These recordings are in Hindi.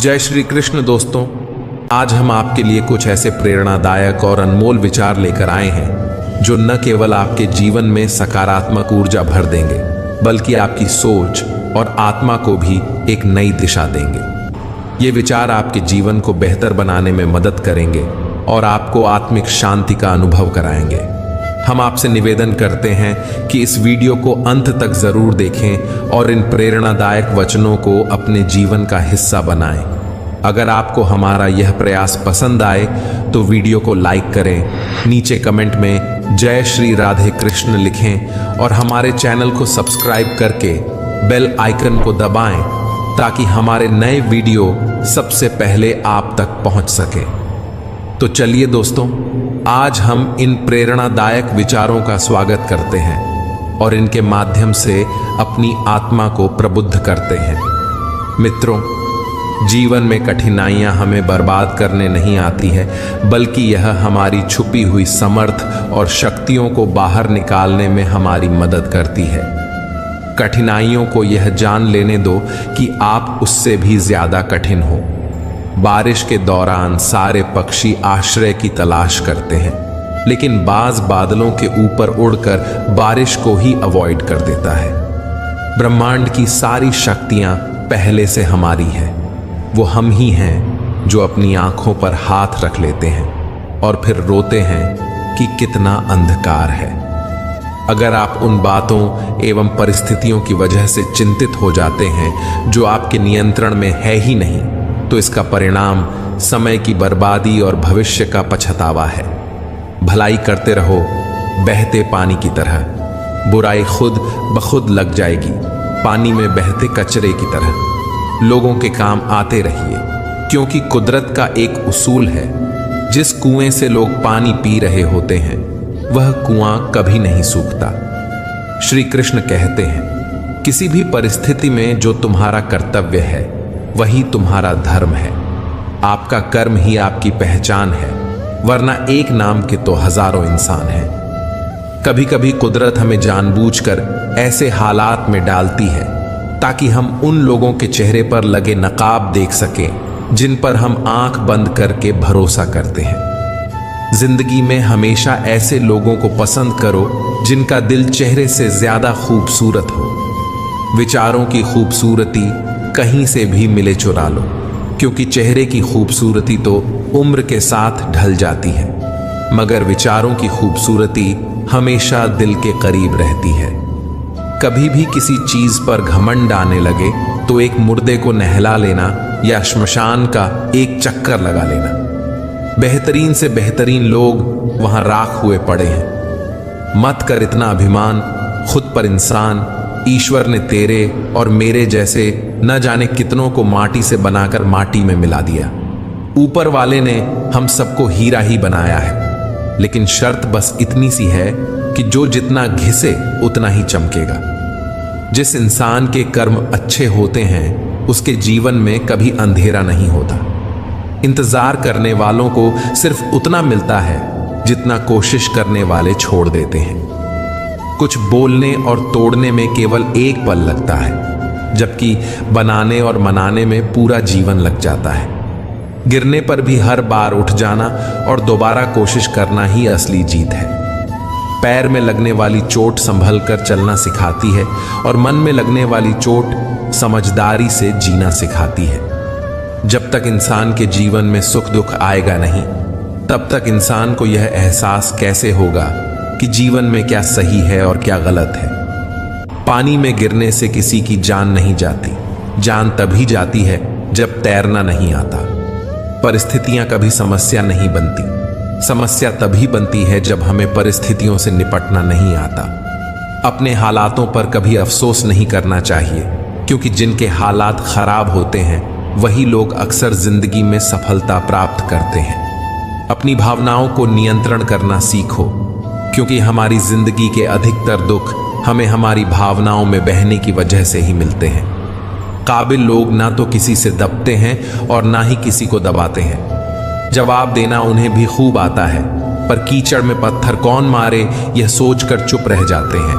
जय श्री कृष्ण दोस्तों, आज हम आपके लिए कुछ ऐसे प्रेरणादायक और अनमोल विचार लेकर आए हैं जो न केवल आपके जीवन में सकारात्मक ऊर्जा भर देंगे बल्कि आपकी सोच और आत्मा को भी एक नई दिशा देंगे। ये विचार आपके जीवन को बेहतर बनाने में मदद करेंगे और आपको आत्मिक शांति का अनुभव कराएंगे। हम आपसे निवेदन करते हैं कि इस वीडियो को अंत तक जरूर देखें और इन प्रेरणादायक वचनों को अपने जीवन का हिस्सा बनाएं। अगर आपको हमारा यह प्रयास पसंद आए तो वीडियो को लाइक करें, नीचे कमेंट में जय श्री राधे कृष्ण लिखें और हमारे चैनल को सब्सक्राइब करके बेल आइकन को दबाएं ताकि हमारे नए वीडियो सबसे पहले आप तक पहुंच सके। तो चलिए दोस्तों, आज हम इन प्रेरणादायक विचारों का स्वागत करते हैं और इनके माध्यम से अपनी आत्मा को प्रबुद्ध करते हैं। मित्रों, जीवन में कठिनाइयां हमें बर्बाद करने नहीं आती है बल्कि यह हमारी छुपी हुई समर्थ और शक्तियों को बाहर निकालने में हमारी मदद करती है। कठिनाइयों को यह जान लेने दो कि आप उससे भी ज्यादा कठिन हो। बारिश के दौरान सारे पक्षी आश्रय की तलाश करते हैं, लेकिन बाज बादलों के ऊपर उड़कर बारिश को ही अवॉइड कर देता है। ब्रह्मांड की सारी शक्तियां पहले से हमारी है। वो हम ही हैं जो अपनी आंखों पर हाथ रख लेते हैं और फिर रोते हैं कि कितना अंधकार है। अगर आप उन बातों एवं परिस्थितियों की वजह से चिंतित हो जाते हैं जो आपके नियंत्रण में है ही नहीं, तो इसका परिणाम समय की बर्बादी और भविष्य का पछतावा है। भलाई करते रहो बहते पानी की तरह, बुराई खुद ब खुद लग जाएगी पानी में बहते कचरे की तरह। लोगों के काम आते रहिए, क्योंकि कुदरत का एक उसूल है, जिस कुएं से लोग पानी पी रहे होते हैं वह कुआं कभी नहीं सूखता। श्री कृष्ण कहते हैं, किसी भी परिस्थिति में जो तुम्हारा कर्तव्य है वही तुम्हारा धर्म है। आपका कर्म ही आपकी पहचान है, वरना एक नाम के तो हजारों इंसान हैं। कभी कभी कुदरत हमें जानबूझकर ऐसे हालात में डालती है ताकि हम उन लोगों के चेहरे पर लगे नकाब देख सकें जिन पर हम आंख बंद करके भरोसा करते हैं। जिंदगी में हमेशा ऐसे लोगों को पसंद करो जिनका दिल चेहरे से ज्यादा खूबसूरत हो। विचारों की खूबसूरती कहीं से भी मिले चुरा लो, क्योंकि चेहरे की खूबसूरती तो उम्र के साथ ढल जाती है, मगर विचारों की खूबसूरती हमेशा दिल के करीब रहती है। कभी भी किसी चीज पर घमंड आने लगे तो एक मुर्दे को नहला लेना या श्मशान का एक चक्कर लगा लेना। बेहतरीन से बेहतरीन लोग वहां राख हुए पड़े हैं। मत कर इतना अभिमान खुद पर इंसान, ईश्वर ने तेरे और मेरे जैसे न जाने कितनों को माटी से बनाकर माटी में मिला दिया। ऊपर वाले ने हम सबको हीरा ही बनाया है, लेकिन शर्त बस इतनी सी है कि जो जितना घिसे उतना ही चमकेगा। जिस इंसान के कर्म अच्छे होते हैं उसके जीवन में कभी अंधेरा नहीं होता। इंतजार करने वालों को सिर्फ उतना मिलता है जितना कोशिश करने वाले छोड़ देते हैं। कुछ बोलने और तोड़ने में केवल एक पल लगता है, जबकि बनाने और मनाने में पूरा जीवन लग जाता है। गिरने पर भी हर बार उठ जाना और दोबारा कोशिश करना ही असली जीत है। पैर में लगने वाली चोट संभल कर चलना सिखाती है और मन में लगने वाली चोट समझदारी से जीना सिखाती है। जब तक इंसान के जीवन में सुख दुख आएगा नहीं, तब तक इंसान को यह एहसास कैसे होगा कि जीवन में क्या सही है और क्या गलत है। पानी में गिरने से किसी की जान नहीं जाती, जान तभी जाती है जब तैरना नहीं आता। परिस्थितियां कभी समस्या नहीं बनती, समस्या तभी बनती है जब हमें परिस्थितियों से निपटना नहीं आता। अपने हालातों पर कभी अफसोस नहीं करना चाहिए, क्योंकि जिनके हालात खराब होते हैं वही लोग अक्सर जिंदगी में सफलता प्राप्त करते हैं। अपनी भावनाओं को नियंत्रण करना सीखो, क्योंकि हमारी जिंदगी के अधिकतर दुख हमें हमारी भावनाओं में बहने की वजह से ही मिलते हैं। काबिल लोग ना तो किसी से दबते हैं और ना ही किसी को दबाते हैं। जवाब देना उन्हें भी खूब आता है, पर कीचड़ में पत्थर कौन मारे यह सोचकर चुप रह जाते हैं।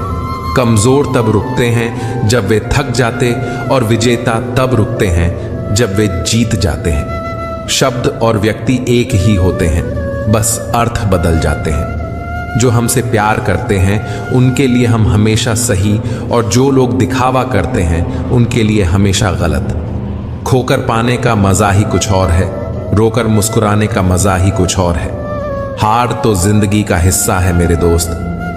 कमजोर तब रुकते हैं जब वे थक जाते और विजेता तब रुकते हैं जब वे जीत जाते हैं। शब्द और व्यक्ति एक ही होते हैं, बस अर्थ बदल जाते हैं। जो हमसे प्यार करते हैं उनके लिए हम हमेशा सही, और जो लोग दिखावा करते हैं उनके लिए हमेशा गलत। खोकर पाने का मजा ही कुछ और है, रोकर मुस्कुराने का मजा ही कुछ और है। हार तो जिंदगी का हिस्सा है मेरे दोस्त,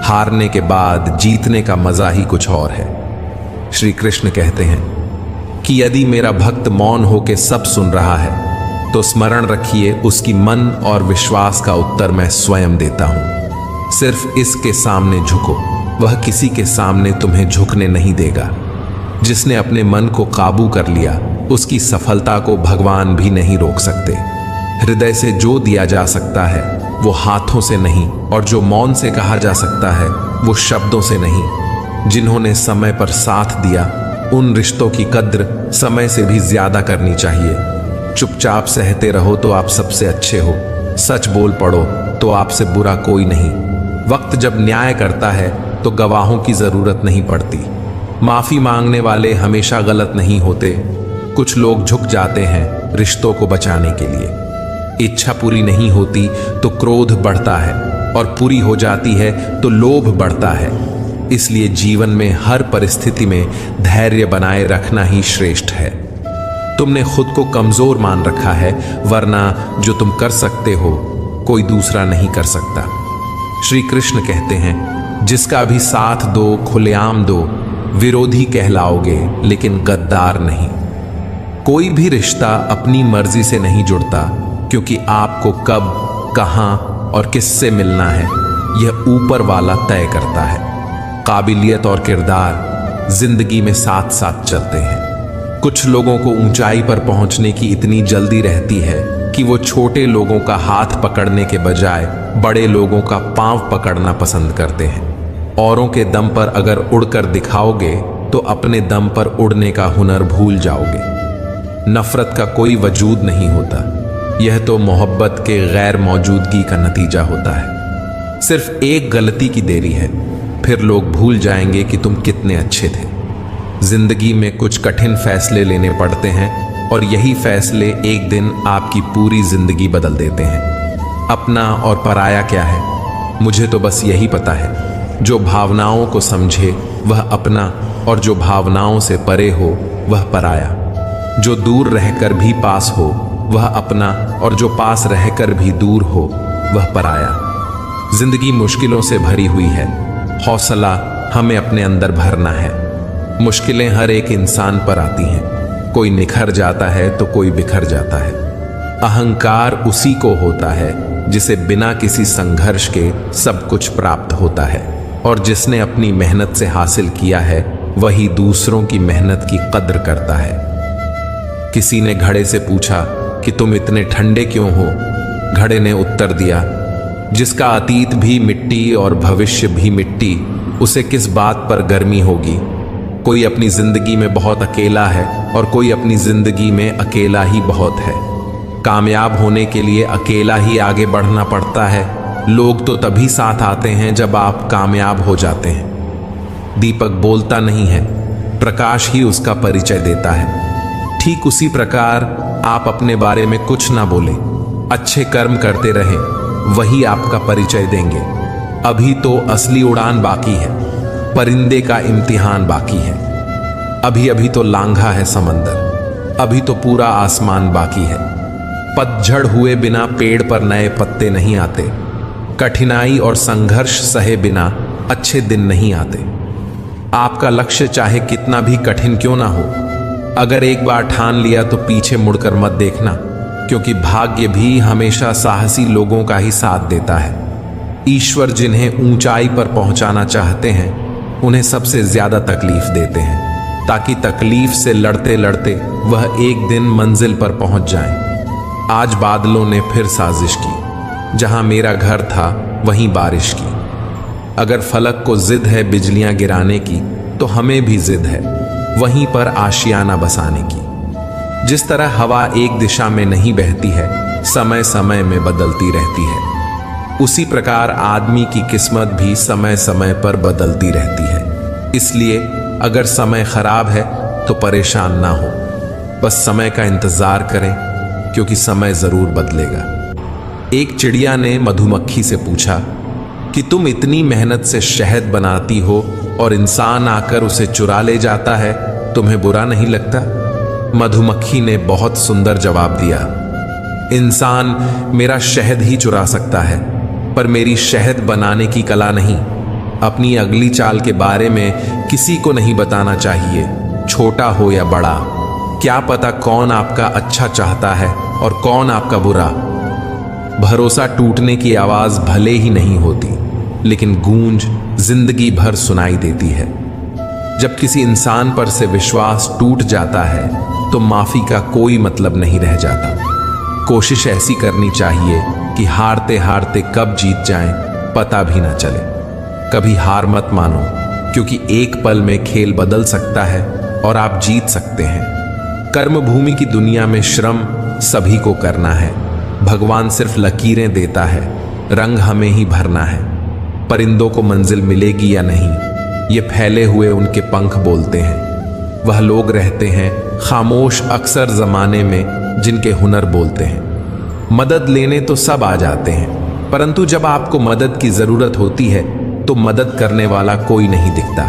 हारने के बाद जीतने का मजा ही कुछ और है। श्री कृष्ण कहते हैं कि यदि मेरा भक्त मौन होकर सब सुन रहा है तो स्मरण रखिए, उसकी मन और विश्वास का उत्तर मैं स्वयं देता हूं। सिर्फ इसके सामने झुको, वह किसी के सामने तुम्हें झुकने नहीं देगा। जिसने अपने मन को काबू कर लिया उसकी सफलता को भगवान भी नहीं रोक सकते। हृदय से जो दिया जा सकता है वो हाथों से नहीं, और जो मौन से कहा जा सकता है वो शब्दों से नहीं। जिन्होंने समय पर साथ दिया उन रिश्तों की कद्र समय से भी ज्यादा करनी चाहिए। चुपचाप सहते रहो तो आप सबसे अच्छे हो, सच बोल पड़ो तो आपसे बुरा कोई नहीं। वक्त जब न्याय करता है तो गवाहों की जरूरत नहीं पड़ती। माफी मांगने वाले हमेशा गलत नहीं होते। कुछ लोग झुक जाते हैं रिश्तों को बचाने के लिए। इच्छा पूरी नहीं होती तो क्रोध बढ़ता है, और पूरी हो जाती है तो लोभ बढ़ता है। इसलिए जीवन में हर परिस्थिति में धैर्य बनाए रखना ही श्रेष्ठ है। तुमने खुद को कमजोर मान रखा है, वरना जो तुम कर सकते हो कोई दूसरा नहीं कर सकता। श्री कृष्ण कहते हैं, जिसका भी साथ दो खुलेआम दो, विरोधी कहलाओगे लेकिन गद्दार नहीं। कोई भी रिश्ता अपनी मर्जी से नहीं जुड़ता, क्योंकि आपको कब, कहां और किससे मिलना है यह ऊपर वाला तय करता है। काबिलियत और किरदार जिंदगी में साथ साथ चलते हैं। कुछ लोगों को ऊंचाई पर पहुंचने की इतनी जल्दी रहती है कि वो छोटे लोगों का हाथ पकड़ने के बजाय बड़े लोगों का पांव पकड़ना पसंद करते हैं। औरों के दम पर अगर उड़कर दिखाओगे तो अपने दम पर उड़ने का हुनर भूल जाओगे। नफरत का कोई वजूद नहीं होता, यह तो मोहब्बत के गैर मौजूदगी का नतीजा होता है। सिर्फ एक गलती की देरी है, फिर लोग भूल जाएंगे कि तुम कितने अच्छे थे। जिंदगी में कुछ कठिन फैसले लेने पड़ते हैं, और यही फैसले एक दिन आपकी पूरी जिंदगी बदल देते हैं। अपना और पराया क्या है, मुझे तो बस यही पता है। जो भावनाओं को समझे वह अपना, और जो भावनाओं से परे हो वह पराया। जो दूर रहकर भी पास हो वह अपना, और जो पास रहकर भी दूर हो वह पराया। जिंदगी मुश्किलों से भरी हुई है, हौसला हमें अपने अंदर भरना है। मुश्किलें हर एक इंसान पर आती हैं, कोई निखर जाता है तो कोई बिखर जाता है। अहंकार उसी को होता है जिसे बिना किसी संघर्ष के सब कुछ प्राप्त होता है, और जिसने अपनी मेहनत से हासिल किया है वही दूसरों की मेहनत की कद्र करता है। किसी ने घड़े से पूछा कि तुम इतने ठंडे क्यों हो? घड़े ने उत्तर दिया, जिसका अतीत भी मिट्टी और भविष्य भी मिट्टी, उसे किस बात पर गर्मी होगी। कोई अपनी जिंदगी में बहुत अकेला है, और कोई अपनी जिंदगी में अकेला ही बहुत है। कामयाब होने के लिए अकेला ही आगे बढ़ना पड़ता है। लोग तो तभी साथ आते हैं जब आप कामयाब हो जाते हैं। दीपक बोलता नहीं है, प्रकाश ही उसका परिचय देता है। ठीक उसी प्रकार आप अपने बारे में कुछ ना बोले, अच्छे कर्म करते रहें, वही आपका परिचय देंगे। अभी तो असली उड़ान बाकी है, परिंदे का इम्तिहान बाकी है। अभी अभी तो लांघा है समंदर, अभी तो पूरा आसमान बाकी है। पतझड़ हुए बिना पेड़ पर नए पत्ते नहीं आते। कठिनाई और संघर्ष सहे बिना अच्छे दिन नहीं आते। आपका लक्ष्य चाहे कितना भी कठिन क्यों ना हो, अगर एक बार ठान लिया तो पीछे मुड़कर मत देखना, क्योंकि भाग्य भी हमेशा साहसी लोगों का ही साथ देता है। ईश्वर जिन्हें ऊंचाई पर पहुंचाना चाहते हैं उन्हें सबसे ज्यादा तकलीफ देते हैं, ताकि तकलीफ से लड़ते लड़ते वह एक दिन मंजिल पर पहुंच जाएं। आज बादलों ने फिर साजिश की, जहां मेरा घर था वहीं बारिश की। अगर फलक को जिद है बिजलियां गिराने की, तो हमें भी जिद है वहीं पर आशियाना बसाने की। जिस तरह हवा एक दिशा में नहीं बहती है, समय समय में बदलती रहती है, उसी प्रकार आदमी की किस्मत भी समय समय पर बदलती रहती है। इसलिए अगर समय खराब है तो परेशान ना हो, बस समय का इंतजार करें, क्योंकि समय जरूर बदलेगा। एक चिड़िया ने मधुमक्खी से पूछा कि तुम इतनी मेहनत से शहद बनाती हो और इंसान आकर उसे चुरा ले जाता है, तुम्हें बुरा नहीं लगता? मधुमक्खी ने बहुत सुंदर जवाब दिया, इंसान मेरा शहद ही चुरा सकता है, पर मेरी शहद बनाने की कला नहीं। अपनी अगली चाल के बारे में किसी को नहीं बताना चाहिए, छोटा हो या बड़ा। क्या पता कौन आपका अच्छा चाहता है और कौन आपका बुरा। भरोसा टूटने की आवाज भले ही नहीं होती, लेकिन गूंज जिंदगी भर सुनाई देती है। जब किसी इंसान पर से विश्वास टूट जाता है तो माफी का कोई मतलब नहीं रह जाता। कोशिश ऐसी करनी चाहिए कि हारते हारते कब जीत जाएं पता भी ना चले। कभी हार मत मानो, क्योंकि एक पल में खेल बदल सकता है और आप जीत सकते हैं। कर्म भूमि की दुनिया में श्रम सभी को करना है। भगवान सिर्फ लकीरें देता है, रंग हमें ही भरना है। परिंदों को मंजिल मिलेगी या नहीं, ये फैले हुए उनके पंख बोलते हैं। वह लोग रहते हैं खामोश अक्सर जमाने में जिनके हुनर बोलते हैं। मदद लेने तो सब आ जाते हैं, परंतु जब आपको मदद की जरूरत होती है तो मदद करने वाला कोई नहीं दिखता।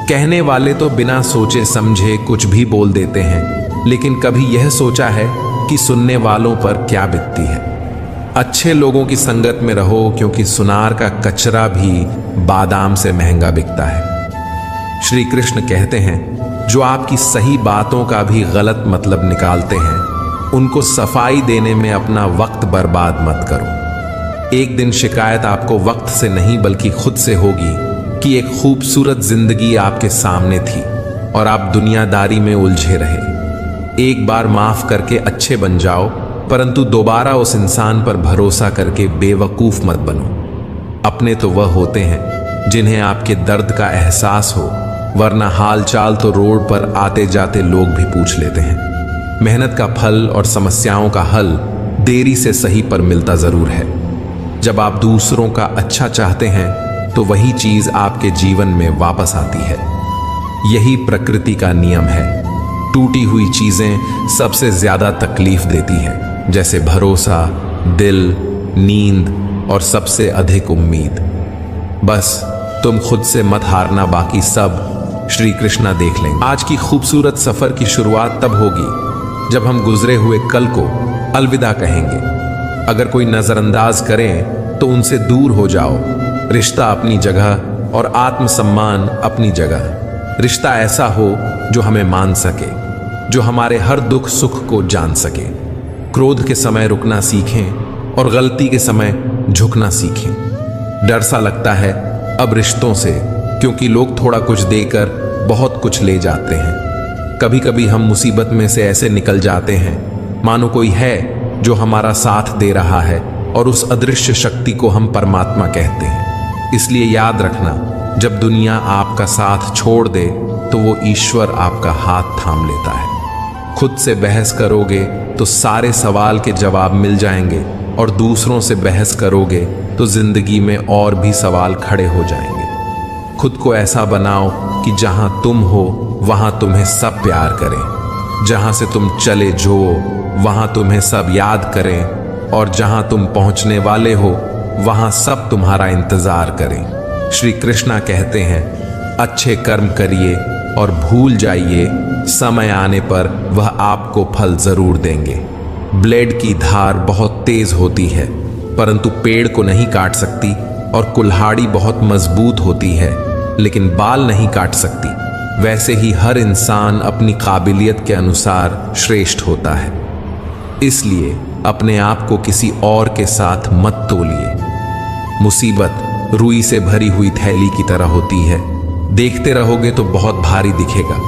कहने वाले तो बिना सोचे समझे कुछ भी बोल देते हैं, लेकिन कभी यह सोचा है कि सुनने वालों पर क्या बीतती है। अच्छे लोगों की संगत में रहो, क्योंकि सुनार का कचरा भी बादाम से महंगा बिकता है। श्री कृष्ण कहते हैं, जो आपकी सही बातों का भी गलत मतलब निकालते हैं, उनको सफाई देने में अपना वक्त बर्बाद मत करो। एक दिन शिकायत आपको वक्त से नहीं बल्कि खुद से होगी कि एक खूबसूरत जिंदगी आपके सामने थी और आप दुनियादारी में उलझे रहे। एक बार माफ करके अच्छे बन जाओ, परंतु दोबारा उस इंसान पर भरोसा करके बेवकूफ मत बनो। अपने तो वह होते हैं जिन्हें आपके दर्द का एहसास हो, वरना हालचाल तो रोड पर आते जाते लोग भी पूछ लेते हैं। मेहनत का फल और समस्याओं का हल देरी से सही पर मिलता जरूर है। जब आप दूसरों का अच्छा चाहते हैं तो वही चीज आपके जीवन में वापस आती है। यही प्रकृति का नियम है। टूटी हुई चीजें सबसे ज्यादा तकलीफ देती हैं, जैसे भरोसा, दिल, नींद और सबसे अधिक उम्मीद। बस तुम खुद से मत हारना, बाकी सब श्री कृष्णा देख लेंगे। आज की खूबसूरत सफर की शुरुआत तब होगी जब हम गुजरे हुए कल को अलविदा कहेंगे। अगर कोई नजरअंदाज करें तो उनसे दूर हो जाओ। रिश्ता अपनी जगह और आत्मसम्मान अपनी जगह। रिश्ता ऐसा हो जो हमें मान सके, जो हमारे हर दुख सुख को जान सके। क्रोध के समय रुकना सीखें और गलती के समय झुकना सीखें। डर सा लगता है अब रिश्तों से, क्योंकि लोग थोड़ा कुछ देकर बहुत कुछ ले जाते हैं। कभी कभी हम मुसीबत में से ऐसे निकल जाते हैं मानो कोई है जो हमारा साथ दे रहा है, और उस अदृश्य शक्ति को हम परमात्मा कहते हैं। इसलिए याद रखना, जब दुनिया आपका साथ छोड़ दे तो वो ईश्वर आपका हाथ थाम लेता है। खुद से बहस करोगे तो सारे सवाल के जवाब मिल जाएंगे, और दूसरों से बहस करोगे तो जिंदगी में और भी सवाल खड़े हो जाएंगे। खुद को ऐसा बनाओ कि जहां तुम हो वहां तुम्हें सब प्यार करें, जहां से तुम चले जो वहां तुम्हें सब याद करें, और जहां तुम पहुंचने वाले हो वहां सब तुम्हारा इंतजार करें। श्री कृष्णा कहते हैं, अच्छे कर्म करिए और भूल जाइए, समय आने पर वह आपको फल जरूर देंगे। ब्लेड की धार बहुत तेज होती है, परंतु पेड़ को नहीं काट सकती, और कुल्हाड़ी बहुत मजबूत होती है लेकिन बाल नहीं काट सकती। वैसे ही हर इंसान अपनी काबिलियत के अनुसार श्रेष्ठ होता है। इसलिए अपने आप को किसी और के साथ मत तोलिए। मुसीबत रुई से भरी हुई थैली की तरह होती है। देखते रहोगे तो बहुत भारी दिखेगा,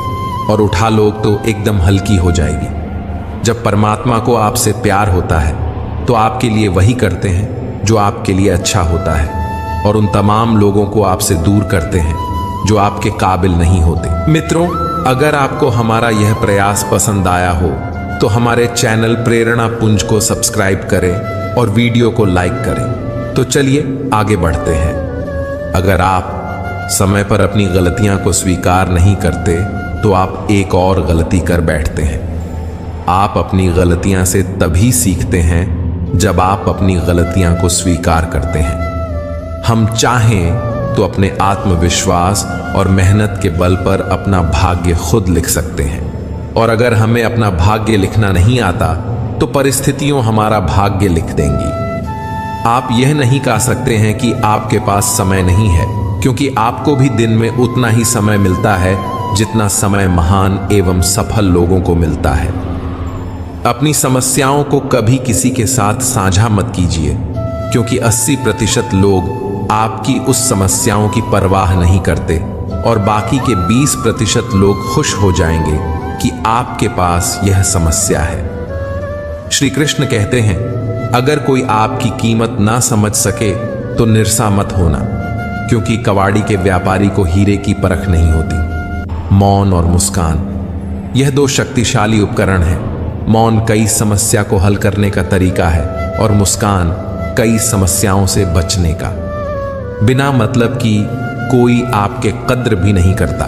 और उठा लोग तो एकदम हल्की हो जाएगी। जब परमात्मा को आपसे प्यार होता है तो आपके लिए वही करते हैं जो आपके लिए अच्छा होता है, और उन तमाम लोगों को आपसे दूर करते हैं जो आपके काबिल नहीं होते। मित्रों, अगर आपको हमारा यह प्रयास पसंद आया हो तो हमारे चैनल प्रेरणा पुंज को सब्सक्राइब करें और वीडियो को लाइक करें। तो चलिए आगे बढ़ते हैं। अगर आप समय पर अपनी गलतियां को स्वीकार नहीं करते तो आप एक और गलती कर बैठते हैं। आप अपनी गलतियां से तभी सीखते हैं जब आप अपनी गलतियां को स्वीकार करते हैं। हम चाहें तो अपने आत्मविश्वास और मेहनत के बल पर अपना भाग्य खुद लिख सकते हैं, और अगर हमें अपना भाग्य लिखना नहीं आता तो परिस्थितियों हमारा भाग्य लिख देंगी। आप यह नहीं कह सकते हैं कि आपके पास समय नहीं है, क्योंकि आपको भी दिन में उतना ही समय मिलता है जितना समय महान एवं सफल लोगों को मिलता है। अपनी समस्याओं को कभी किसी के साथ साझा मत कीजिए, क्योंकि 80% लोग आपकी उस समस्याओं की परवाह नहीं करते और बाकी के 20% लोग खुश हो जाएंगे कि आपके पास यह समस्या है। श्री कृष्ण कहते हैं, अगर कोई आपकी कीमत ना समझ सके तो निराश मत होना, क्योंकि कबाड़ी के व्यापारी को हीरे की परख नहीं होती। मौन और मुस्कान, यह दो शक्तिशाली उपकरण हैं। मौन कई समस्या को हल करने का तरीका है और मुस्कान कई समस्याओं से बचने का। बिना मतलब की कोई आपके कद्र भी नहीं करता,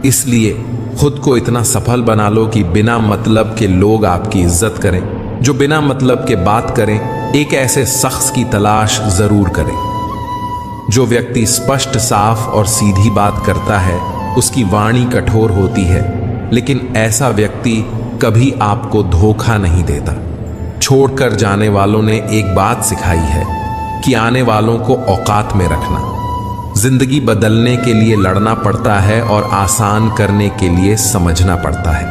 इसलिए खुद को इतना सफल बना लो कि बिना मतलब के लोग आपकी इज्जत करें। जो बिना मतलब के बात करें, एक ऐसे शख्स की तलाश जरूर करें। जो व्यक्ति स्पष्ट, साफ और सीधी बात करता है उसकी वाणी कठोर होती है, लेकिन ऐसा व्यक्ति कभी आपको धोखा नहीं देता। छोड़कर जाने वालों ने एक बात सिखाई है कि आने वालों को औकात में रखना। जिंदगी बदलने के लिए लड़ना पड़ता है और आसान करने के लिए समझना पड़ता है।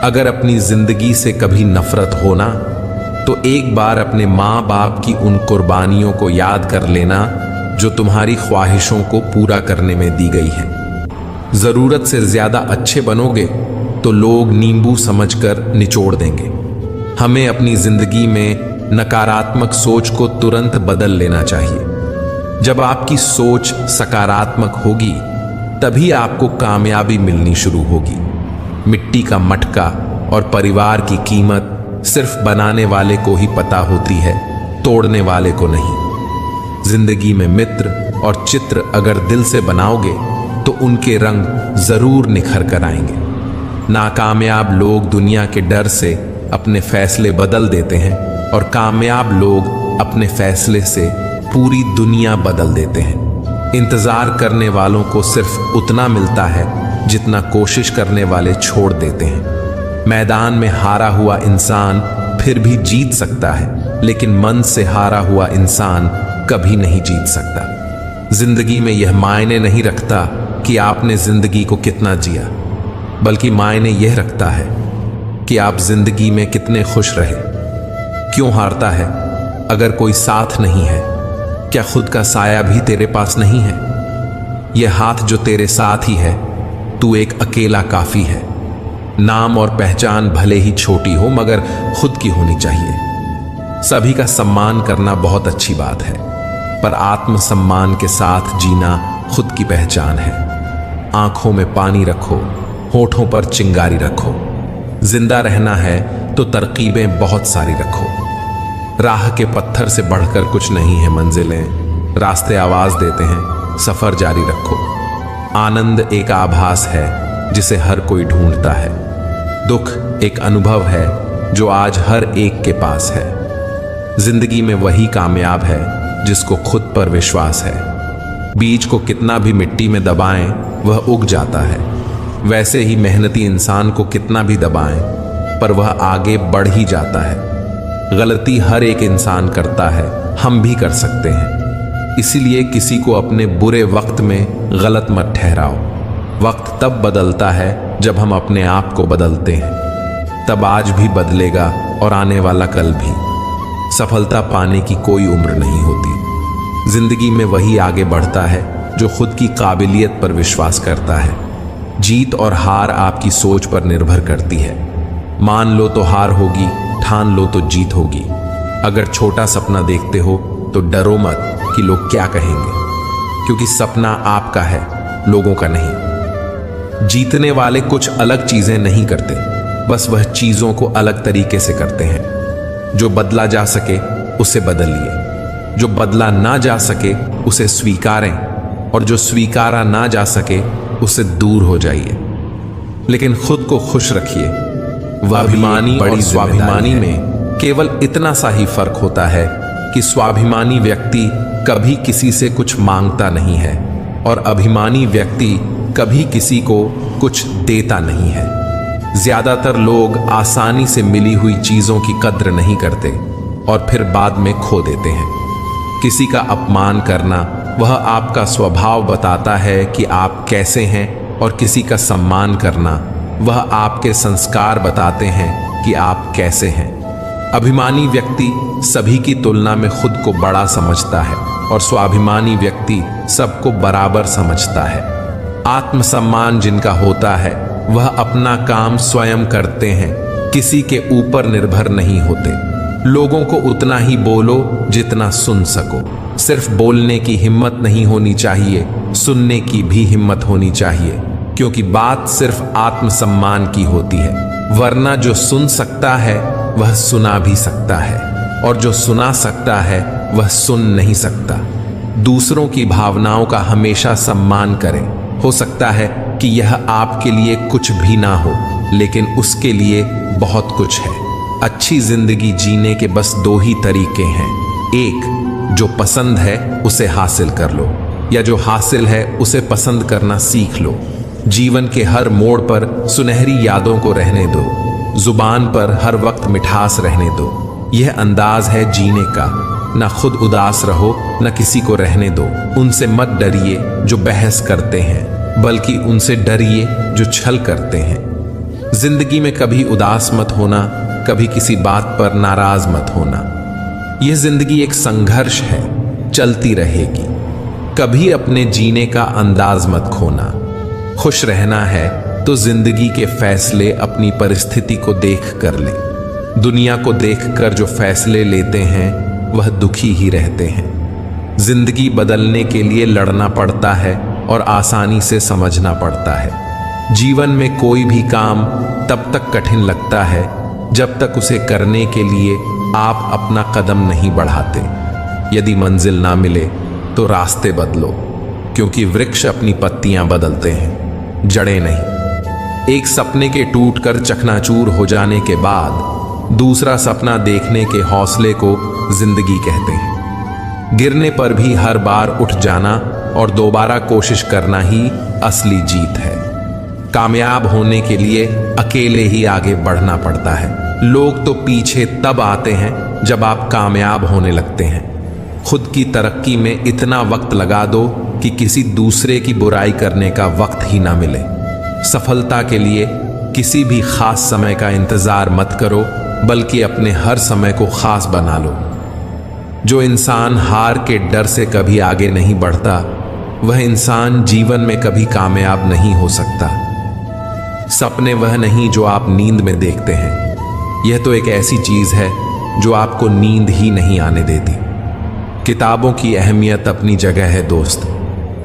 अगर अपनी जिंदगी से कभी नफरत हो ना, तो एक बार अपने माँ बाप की उन कुर्बानियों को याद कर लेना जो तुम्हारी ख्वाहिशों को पूरा करने में दी गई है। जरूरत से ज्यादा अच्छे बनोगे तो लोग नींबू समझकर निचोड़ देंगे। हमें अपनी जिंदगी में नकारात्मक सोच को तुरंत बदल लेना चाहिए। जब आपकी सोच सकारात्मक होगी तभी आपको कामयाबी मिलनी शुरू होगी। मिट्टी का मटका और परिवार की कीमत सिर्फ बनाने वाले को ही पता होती है, तोड़ने वाले को नहीं। जिंदगी में मित्र और चित्र अगर दिल से बनाओगे तो उनके रंग जरूर निखर कर आएंगे। नाकामयाब लोग दुनिया के डर से अपने फैसले बदल देते हैं और कामयाब लोग अपने फैसले से पूरी दुनिया बदल देते हैं। इंतजार करने वालों को सिर्फ उतना मिलता है जितना कोशिश करने वाले छोड़ देते हैं। मैदान में हारा हुआ इंसान फिर भी जीत सकता है, लेकिन मन से हारा हुआ इंसान कभी नहीं जीत सकता। जिंदगी में यह मायने नहीं रखता कि आपने जिंदगी को कितना जिया, बल्कि मायने यह रखता है कि आप जिंदगी में कितने खुश रहे। क्यों हारता है? अगर कोई साथ नहीं है। क्या खुद का साया भी तेरे पास नहीं है? यह हाथ जो तेरे साथ ही है, तू एक अकेला काफी है। नाम और पहचान भले ही छोटी हो, मगर खुद की होनी चाहिए। सभी का सम्मान करना बहुत अच्छी बात है, पर आत्मसम्मान के साथ जीना खुद की पहचान है। आंखों में पानी रखो, होठों पर चिंगारी रखो। जिंदा रहना है तो तरकीबें बहुत सारी रखो। राह के पत्थर से बढ़कर कुछ नहीं है मंजिलें, रास्ते आवाज देते हैं, सफर जारी रखो। आनंद एक आभास है जिसे हर कोई ढूंढता है। दुख एक अनुभव है जो आज हर एक के पास है। जिंदगी में वही कामयाब है जिसको खुद पर विश्वास है। बीज को कितना भी मिट्टी में दबाएं वह उग जाता है। वैसे ही मेहनती इंसान को कितना भी दबाएं पर वह आगे बढ़ ही जाता है। गलती हर एक इंसान करता है, हम भी कर सकते हैं। इसीलिए किसी को अपने बुरे वक्त में गलत मत ठहराओ। वक्त तब बदलता है जब हम अपने आप को बदलते हैं। तब आज भी बदलेगा और आने वाला कल भी। सफलता पाने की कोई उम्र नहीं होती। जिंदगी में वही आगे बढ़ता है जो खुद की काबिलियत पर विश्वास करता है। जीत और हार आपकी सोच पर निर्भर करती है। मान लो तो हार होगी, ठान लो तो जीत होगी। अगर छोटा सपना देखते हो तो डरो मत कि लोग क्या कहेंगे, क्योंकि सपना आपका है, लोगों का नहीं। जीतने वाले कुछ अलग चीजें नहीं करते, बस वह चीजों को अलग तरीके से करते हैं। जो बदला जा सके उसे बदलिए, जो बदला ना जा सके उसे स्वीकारें, और जो स्वीकारा ना जा सके उससे दूर हो जाइए। लेकिन खुद को खुश रखिए, अभिमानी और स्वाभिमानी में केवल इतना सा ही फर्क होता है कि स्वाभिमानी व्यक्ति कभी किसी से कुछ मांगता नहीं है और अभिमानी व्यक्ति कभी किसी को कुछ देता नहीं है। ज्यादातर लोग आसानी से मिली हुई चीजों की कद्र नहीं करते और फिर बाद में खो देते हैं। किसी का अपमान करना वह आपका स्वभाव बताता है कि आप कैसे हैं और किसी का सम्मान करना वह आपके संस्कार बताते हैं कि आप कैसे हैं। अभिमानी व्यक्ति सभी की तुलना में खुद को बड़ा समझता है और स्वाभिमानी व्यक्ति सबको बराबर समझता है। आत्मसम्मान जिनका होता है वह अपना काम स्वयं करते हैं, किसी के ऊपर निर्भर नहीं होते। लोगों को उतना ही बोलो जितना सुन सको। सिर्फ बोलने की हिम्मत नहीं होनी चाहिए, सुनने की भी हिम्मत होनी चाहिए, क्योंकि बात सिर्फ आत्मसम्मान की होती है। वरना जो सुन सकता है वह सुना भी सकता है और जो सुना सकता है वह सुन नहीं सकता। दूसरों की भावनाओं का हमेशा सम्मान करें। हो सकता है कि यह आपके लिए कुछ भी ना हो, लेकिन उसके लिए बहुत कुछ है। अच्छी जिंदगी जीने के बस दो ही तरीके हैं। एक, जो पसंद है उसे हासिल कर लो, या जो हासिल है उसे पसंद करना सीख लो। जीवन के हर मोड़ पर सुनहरी यादों को रहने दो। जुबान पर हर वक्त मिठास रहने दो। यह अंदाज है जीने का। न खुद उदास रहो, न किसी को रहने दो। उनसे मत डरिए जो बहस करते हैं, बल्कि उनसे डरिए जो छल करते हैं। जिंदगी में कभी उदास मत होना, कभी किसी बात पर नाराज मत होना। यह जिंदगी एक संघर्ष है, चलती रहेगी। कभी अपने जीने का अंदाज मत खोना। खुश रहना है तो जिंदगी के फैसले अपनी परिस्थिति को देख कर ले। दुनिया को देखकर जो फैसले लेते हैं वह दुखी ही रहते हैं। जिंदगी बदलने के लिए लड़ना पड़ता है और आसानी से समझना पड़ता है। जीवन में कोई भी काम तब तक कठिन लगता है जब तक उसे करने के लिए आप अपना कदम नहीं बढ़ाते। यदि मंजिल ना मिले तो रास्ते बदलो, क्योंकि वृक्ष अपनी पत्तियां बदलते हैं, जड़ें नहीं। एक सपने के टूटकर चकनाचूर हो जाने के बाद दूसरा सपना देखने के हौसले को जिंदगी कहते हैं। गिरने पर भी हर बार उठ जाना और दोबारा कोशिश करना ही असली जीत है। कामयाब होने के लिए अकेले ही आगे बढ़ना पड़ता है। लोग तो पीछे तब आते हैं जब आप कामयाब होने लगते हैं। खुद की तरक्की में इतना वक्त लगा दो कि किसी दूसरे की बुराई करने का वक्त ही ना मिले। सफलता के लिए किसी भी खास समय का इंतजार मत करो, बल्कि अपने हर समय को खास बना लो। जो इंसान हार के डर से कभी आगे नहीं बढ़ता, वह इंसान जीवन में कभी कामयाब नहीं हो सकता। सपने वह नहीं जो आप नींद में देखते हैं, यह तो एक ऐसी चीज है जो आपको नींद ही नहीं आने देती। किताबों की अहमियत अपनी जगह है दोस्त,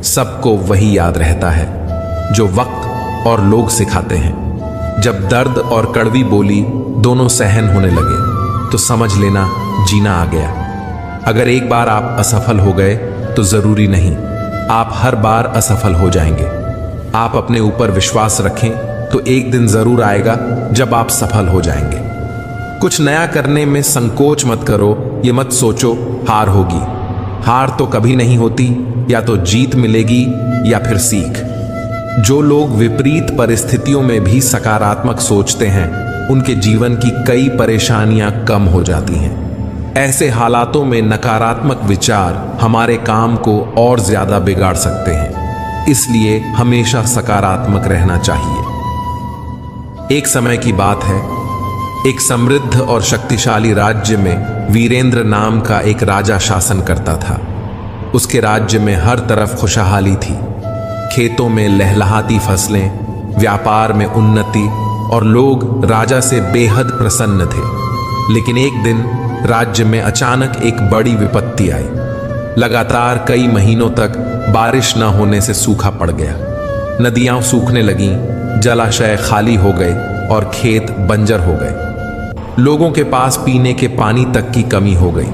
सबको वही याद रहता है जो वक्त और लोग सिखाते हैं। जब दर्द और कड़वी बोली दोनों सहन होने लगे तो समझ लेना जीना आ गया। अगर एक बार आप असफल हो गए तो जरूरी नहीं आप हर बार असफल हो जाएंगे। आप अपने ऊपर विश्वास रखें तो एक दिन जरूर आएगा जब आप सफल हो जाएंगे। कुछ नया करने में संकोच मत करो, ये मत सोचो हार होगी। हार तो कभी नहीं होती, या तो जीत मिलेगी या फिर सीख। जो लोग विपरीत परिस्थितियों में भी सकारात्मक सोचते हैं, उनके जीवन की कई परेशानियां कम हो जाती हैं। ऐसे हालातों में नकारात्मक विचार हमारे काम को और ज्यादा बिगाड़ सकते हैं, इसलिए हमेशा सकारात्मक रहना चाहिए। एक समय की बात है, एक समृद्ध और शक्तिशाली राज्य में वीरेंद्र नाम का एक राजा शासन करता था। उसके राज्य में हर तरफ खुशहाली थी। खेतों में लहलहाती फसलें, व्यापार में उन्नति और लोग राजा से बेहद प्रसन्न थे। लेकिन एक दिन राज्य में अचानक एक बड़ी विपत्ति आई। लगातार कई महीनों तक बारिश न होने से सूखा पड़ गया। नदियां सूखने लगीं, जलाशय खाली हो गए और खेत बंजर हो गए। लोगों के पास पीने के पानी तक की कमी हो गई।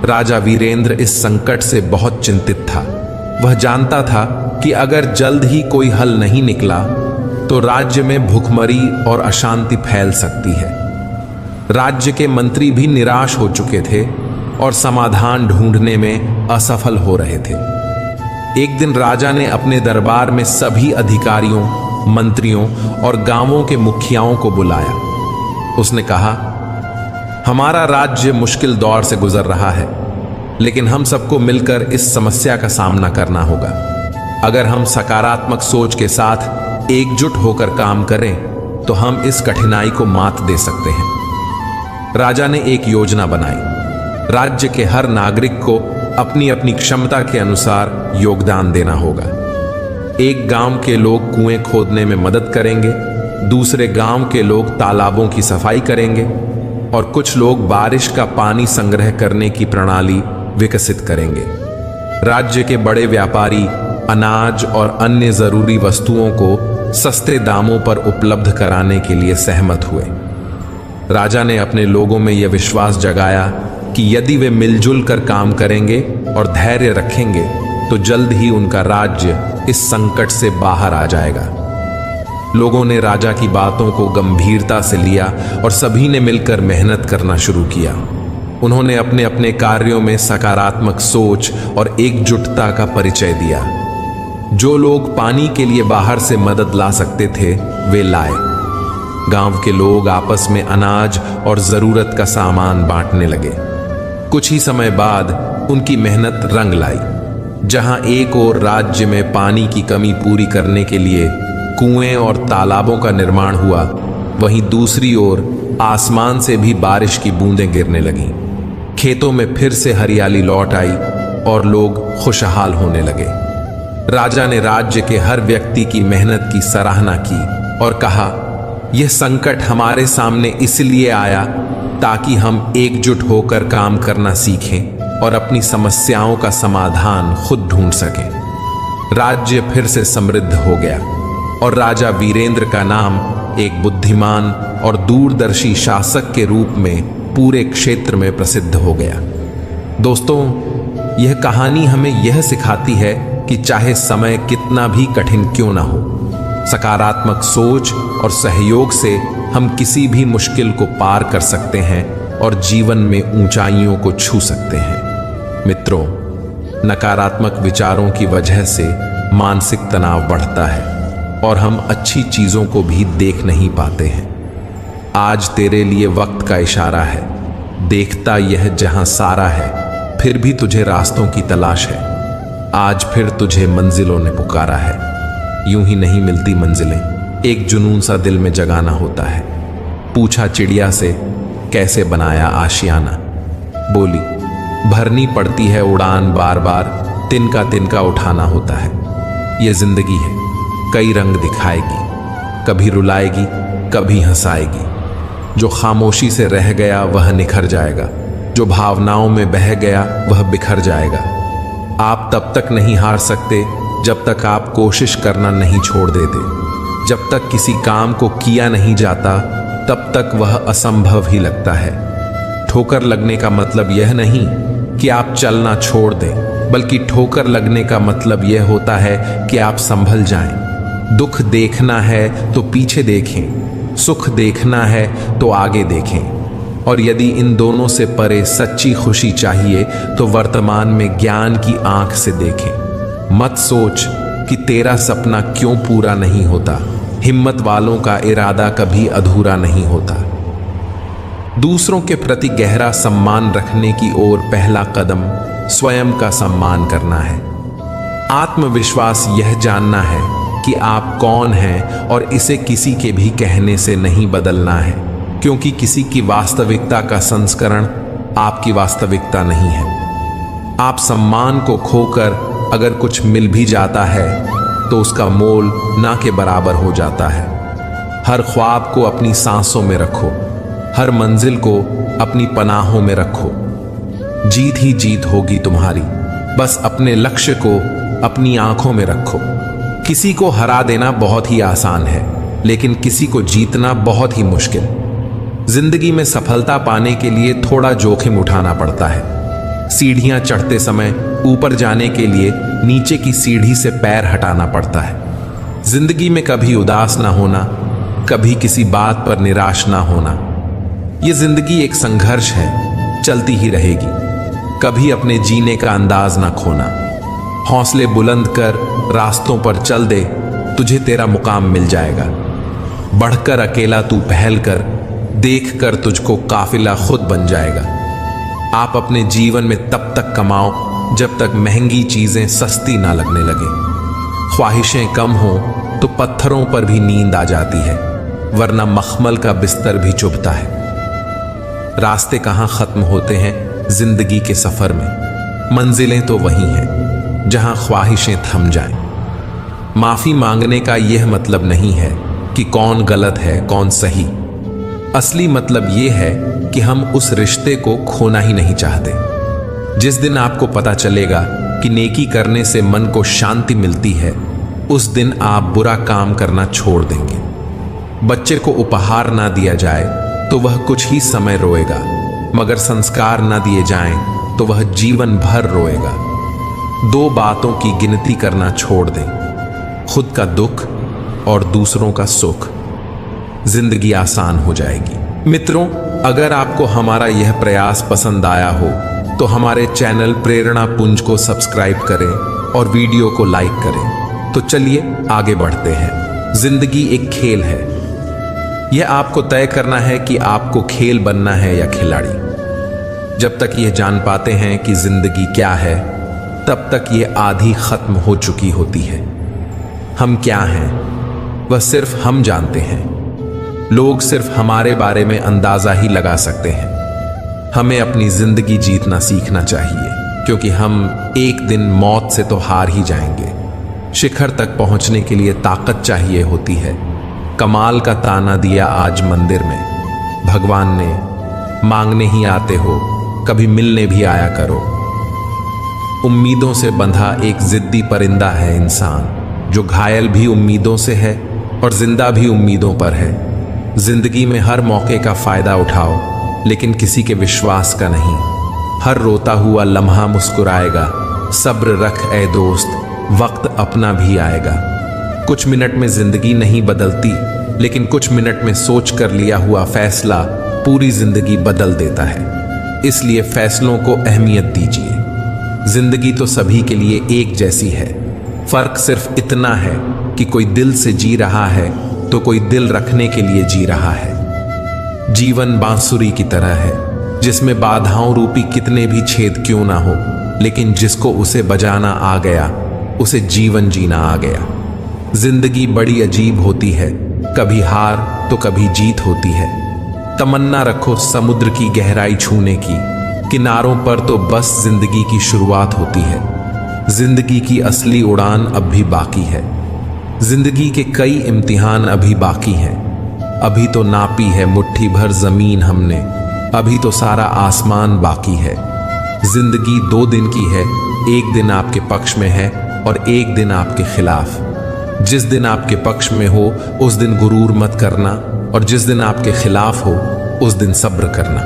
राजा वीरेंद्र इस संकट से बहुत चिंतित था। वह जानता था कि अगर जल्द ही कोई हल नहीं निकला तो राज्य में भुखमरी और अशांति फैल सकती है। राज्य के मंत्री भी निराश हो चुके थे और समाधान ढूंढने में असफल हो रहे थे। एक दिन राजा ने अपने दरबार में सभी अधिकारियों, मंत्रियों और गांवों के मुखियाओं को बुलाया। उसने कहा, हमारा राज्य मुश्किल दौर से गुजर रहा है, लेकिन हम सबको मिलकर इस समस्या का सामना करना होगा। अगर हम सकारात्मक सोच के साथ एकजुट होकर काम करें तो हम इस कठिनाई को मात दे सकते हैं। राजा ने एक योजना बनाई। राज्य के हर नागरिक को अपनी अपनी क्षमता के अनुसार योगदान देना होगा। एक गांव के लोग कुएं खोदने में मदद करेंगे, दूसरे गांव के लोग तालाबों की सफाई करेंगे और कुछ लोग बारिश का पानी संग्रह करने की प्रणाली विकसित करेंगे। राज्य के बड़े व्यापारी अनाज और अन्य जरूरी वस्तुओं को सस्ते दामों पर उपलब्ध कराने के लिए सहमत हुए। राजा ने अपने लोगों में यह विश्वास जगाया कि यदि वे मिलजुल कर काम करेंगे और धैर्य रखेंगे तो जल्द ही उनका राज्य इस संकट से बाहर आ जाएगा। लोगों ने राजा की बातों को गंभीरता से लिया और सभी ने मिलकर मेहनत करना शुरू किया। उन्होंने अपने अपने कार्यों में सकारात्मक सोच और एकजुटता का परिचय दिया। जो लोग पानी के लिए बाहर से मदद ला सकते थे वे लाए। गांव के लोग आपस में अनाज और जरूरत का सामान बांटने लगे। कुछ ही समय बाद उनकी मेहनत रंग लाई। जहां एक ओर राज्य में पानी की कमी पूरी करने के लिए कुएं और तालाबों का निर्माण हुआ, वहीं दूसरी ओर आसमान से भी बारिश की बूंदें गिरने लगीं। खेतों में फिर से हरियाली लौट आई और लोग खुशहाल होने लगे। राजा ने राज्य के हर व्यक्ति की मेहनत की सराहना की और कहा, यह संकट हमारे सामने इसलिए आया ताकि हम एकजुट होकर काम करना सीखें और अपनी समस्याओं का समाधान खुद ढूंढ सकें। राज्य फिर से समृद्ध हो गया और राजा वीरेंद्र का नाम एक बुद्धिमान और दूरदर्शी शासक के रूप में पूरे क्षेत्र में प्रसिद्ध हो गया। दोस्तों, यह कहानी हमें यह सिखाती है कि चाहे समय कितना भी कठिन क्यों ना हो, सकारात्मक सोच और सहयोग से हम किसी भी मुश्किल को पार कर सकते हैं और जीवन में ऊंचाइयों को छू सकते हैं। मित्रों, नकारात्मक विचारों की वजह से मानसिक तनाव बढ़ता है और हम अच्छी चीजों को भी देख नहीं पाते हैं। आज तेरे लिए वक्त का इशारा है। देखता यह जहां सारा है, फिर भी तुझे रास्तों की तलाश है। आज फिर तुझे मंजिलों ने पुकारा है। यूं ही नहीं मिलती मंजिलें, एक जुनून सा दिल में जगाना होता है। पूछा चिड़िया से, कैसे बनाया आशियाना? बोली, भरनी पड़ती है उड़ान बार बार, तिनका तिनका उठाना होता है। ये जिंदगी है, कई रंग दिखाएगी, कभी रुलाएगी, कभी हंसाएगी। जो खामोशी से रह गया वह निखर जाएगा, जो भावनाओं में बह गया वह बिखर जाएगा। आप तब तक नहीं हार सकते जब तक आप कोशिश करना नहीं छोड़ देते। जब तक किसी काम को किया नहीं जाता तब तक वह असंभव ही लगता है। ठोकर लगने का मतलब यह नहीं कि आप चलना छोड़ दें, बल्कि ठोकर लगने का मतलब यह होता है कि आप संभल जाएं। दुख देखना है तो पीछे देखें, सुख देखना है तो आगे देखें। और यदि इन दोनों से परे सच्ची खुशी चाहिए तो वर्तमान में ज्ञान की आंख से देखें। मत सोच कि तेरा सपना क्यों पूरा नहीं होता। हिम्मत वालों का इरादा कभी अधूरा नहीं होता। दूसरों के प्रति गहरा सम्मान रखने की ओर पहला कदम स्वयं का सम्मान करना है। आत्मविश्वास यह जानना है कि आप कौन हैं और इसे किसी के भी कहने से नहीं बदलना है, क्योंकि किसी की वास्तविकता का संस्करण आपकी वास्तविकता नहीं है। आप सम्मान को खोकर अगर कुछ मिल भी जाता है तो उसका मोल ना के बराबर हो जाता है। हर ख्वाब को अपनी सांसों में रखो, हर मंजिल को अपनी पनाहों में रखो। जीत ही जीत होगी तुम्हारी, बस अपने लक्ष्य को अपनी आंखों में रखो। किसी को हरा देना बहुत ही आसान है, लेकिन किसी को जीतना बहुत ही मुश्किल। जिंदगी में सफलता पाने के लिए थोड़ा जोखिम उठाना पड़ता है। सीढ़ियां चढ़ते समय ऊपर जाने के लिए नीचे की सीढ़ी से पैर हटाना पड़ता है। जिंदगी में कभी उदास ना होना, कभी किसी बात पर निराश ना होना। ये जिंदगी एक संघर्ष है, चलती ही रहेगी। कभी अपने जीने का अंदाज ना खोना। हौसले बुलंद कर रास्तों पर चल दे, तुझे तेरा मुकाम मिल जाएगा। बढ़कर अकेला तू पहल कर, देख कर तुझको काफिला खुद बन जाएगा। आप अपने जीवन में तब तक कमाओ जब तक महंगी चीजें सस्ती ना लगने लगे। ख्वाहिशें कम हो तो पत्थरों पर भी नींद आ जाती है, वरना मखमल का बिस्तर भी चुभता है। रास्ते कहाँ खत्म होते हैं जिंदगी के सफर में, मंजिलें तो वही हैं जहां ख्वाहिशें थम जाएं। माफी मांगने का यह मतलब नहीं है कि कौन गलत है कौन सही। असली मतलब यह है कि हम उस रिश्ते को खोना ही नहीं चाहते। जिस दिन आपको पता चलेगा कि नेकी करने से मन को शांति मिलती है, उस दिन आप बुरा काम करना छोड़ देंगे। बच्चे को उपहार ना दिया जाए तो वह कुछ ही समय रोएगा, मगर संस्कार ना दिए जाएं तो वह जीवन भर रोएगा। दो बातों की गिनती करना छोड़ दें, खुद का दुख और दूसरों का सुख। जिंदगी आसान हो जाएगी। मित्रों, अगर आपको हमारा यह प्रयास पसंद आया हो तो हमारे चैनल प्रेरणा पुंज को सब्सक्राइब करें और वीडियो को लाइक करें। तो चलिए आगे बढ़ते हैं। जिंदगी एक खेल है। यह आपको तय करना है कि आपको खेल बनना है या खिलाड़ी। जब तक ये जान पाते हैं कि जिंदगी क्या है, तब तक ये आधी खत्म हो चुकी होती है। हम क्या हैं वह सिर्फ हम जानते हैं। लोग सिर्फ हमारे बारे में अंदाजा ही लगा सकते हैं। हमें अपनी जिंदगी जीतना सीखना चाहिए, क्योंकि हम एक दिन मौत से तो हार ही जाएंगे। शिखर तक पहुंचने के लिए ताकत चाहिए होती है। कमाल का ताना दिया आज मंदिर में भगवान ने, मांगने ही आते हो, कभी मिलने भी आया करो। उम्मीदों से बंधा एक जिद्दी परिंदा है इंसान, जो घायल भी उम्मीदों से है और जिंदा भी उम्मीदों पर है। जिंदगी में हर मौके का फायदा उठाओ, लेकिन किसी के विश्वास का नहीं। हर रोता हुआ लम्हा मुस्कुराएगा। सब्र रख ए दोस्त, वक्त अपना भी आएगा। कुछ मिनट में जिंदगी नहीं बदलती, लेकिन कुछ मिनट में सोच कर लिया हुआ फैसला पूरी जिंदगी बदल देता है। इसलिए फैसलों को अहमियत दीजिए। जिंदगी तो सभी के लिए एक जैसी है। फर्क सिर्फ इतना है कि कोई दिल से जी रहा है तो कोई दिल रखने के लिए जी रहा है। जीवन बांसुरी की तरह है, जिसमें बाधाओं रूपी कितने भी छेद क्यों ना हो, लेकिन जिसको उसे बजाना आ गया, उसे जीवन जीना आ गया। जिंदगी बड़ी अजीब होती है, कभी हार तो कभी जीत होती है। तमन्ना रखो समुद्र की गहराई छूने की, किनारों पर तो बस जिंदगी की शुरुआत होती है। जिंदगी की असली उड़ान अब भी बाकी है। जिंदगी के कई इम्तिहान अभी बाकी हैं। अभी तो नापी है मुट्ठी भर जमीन हमने, अभी तो सारा आसमान बाकी है। जिंदगी 2 दिन की है, एक दिन आपके पक्ष में है और एक दिन आपके खिलाफ। जिस दिन आपके पक्ष में हो उस दिन गुरूर मत करना, और जिस दिन आपके खिलाफ हो उस दिन सब्र करना।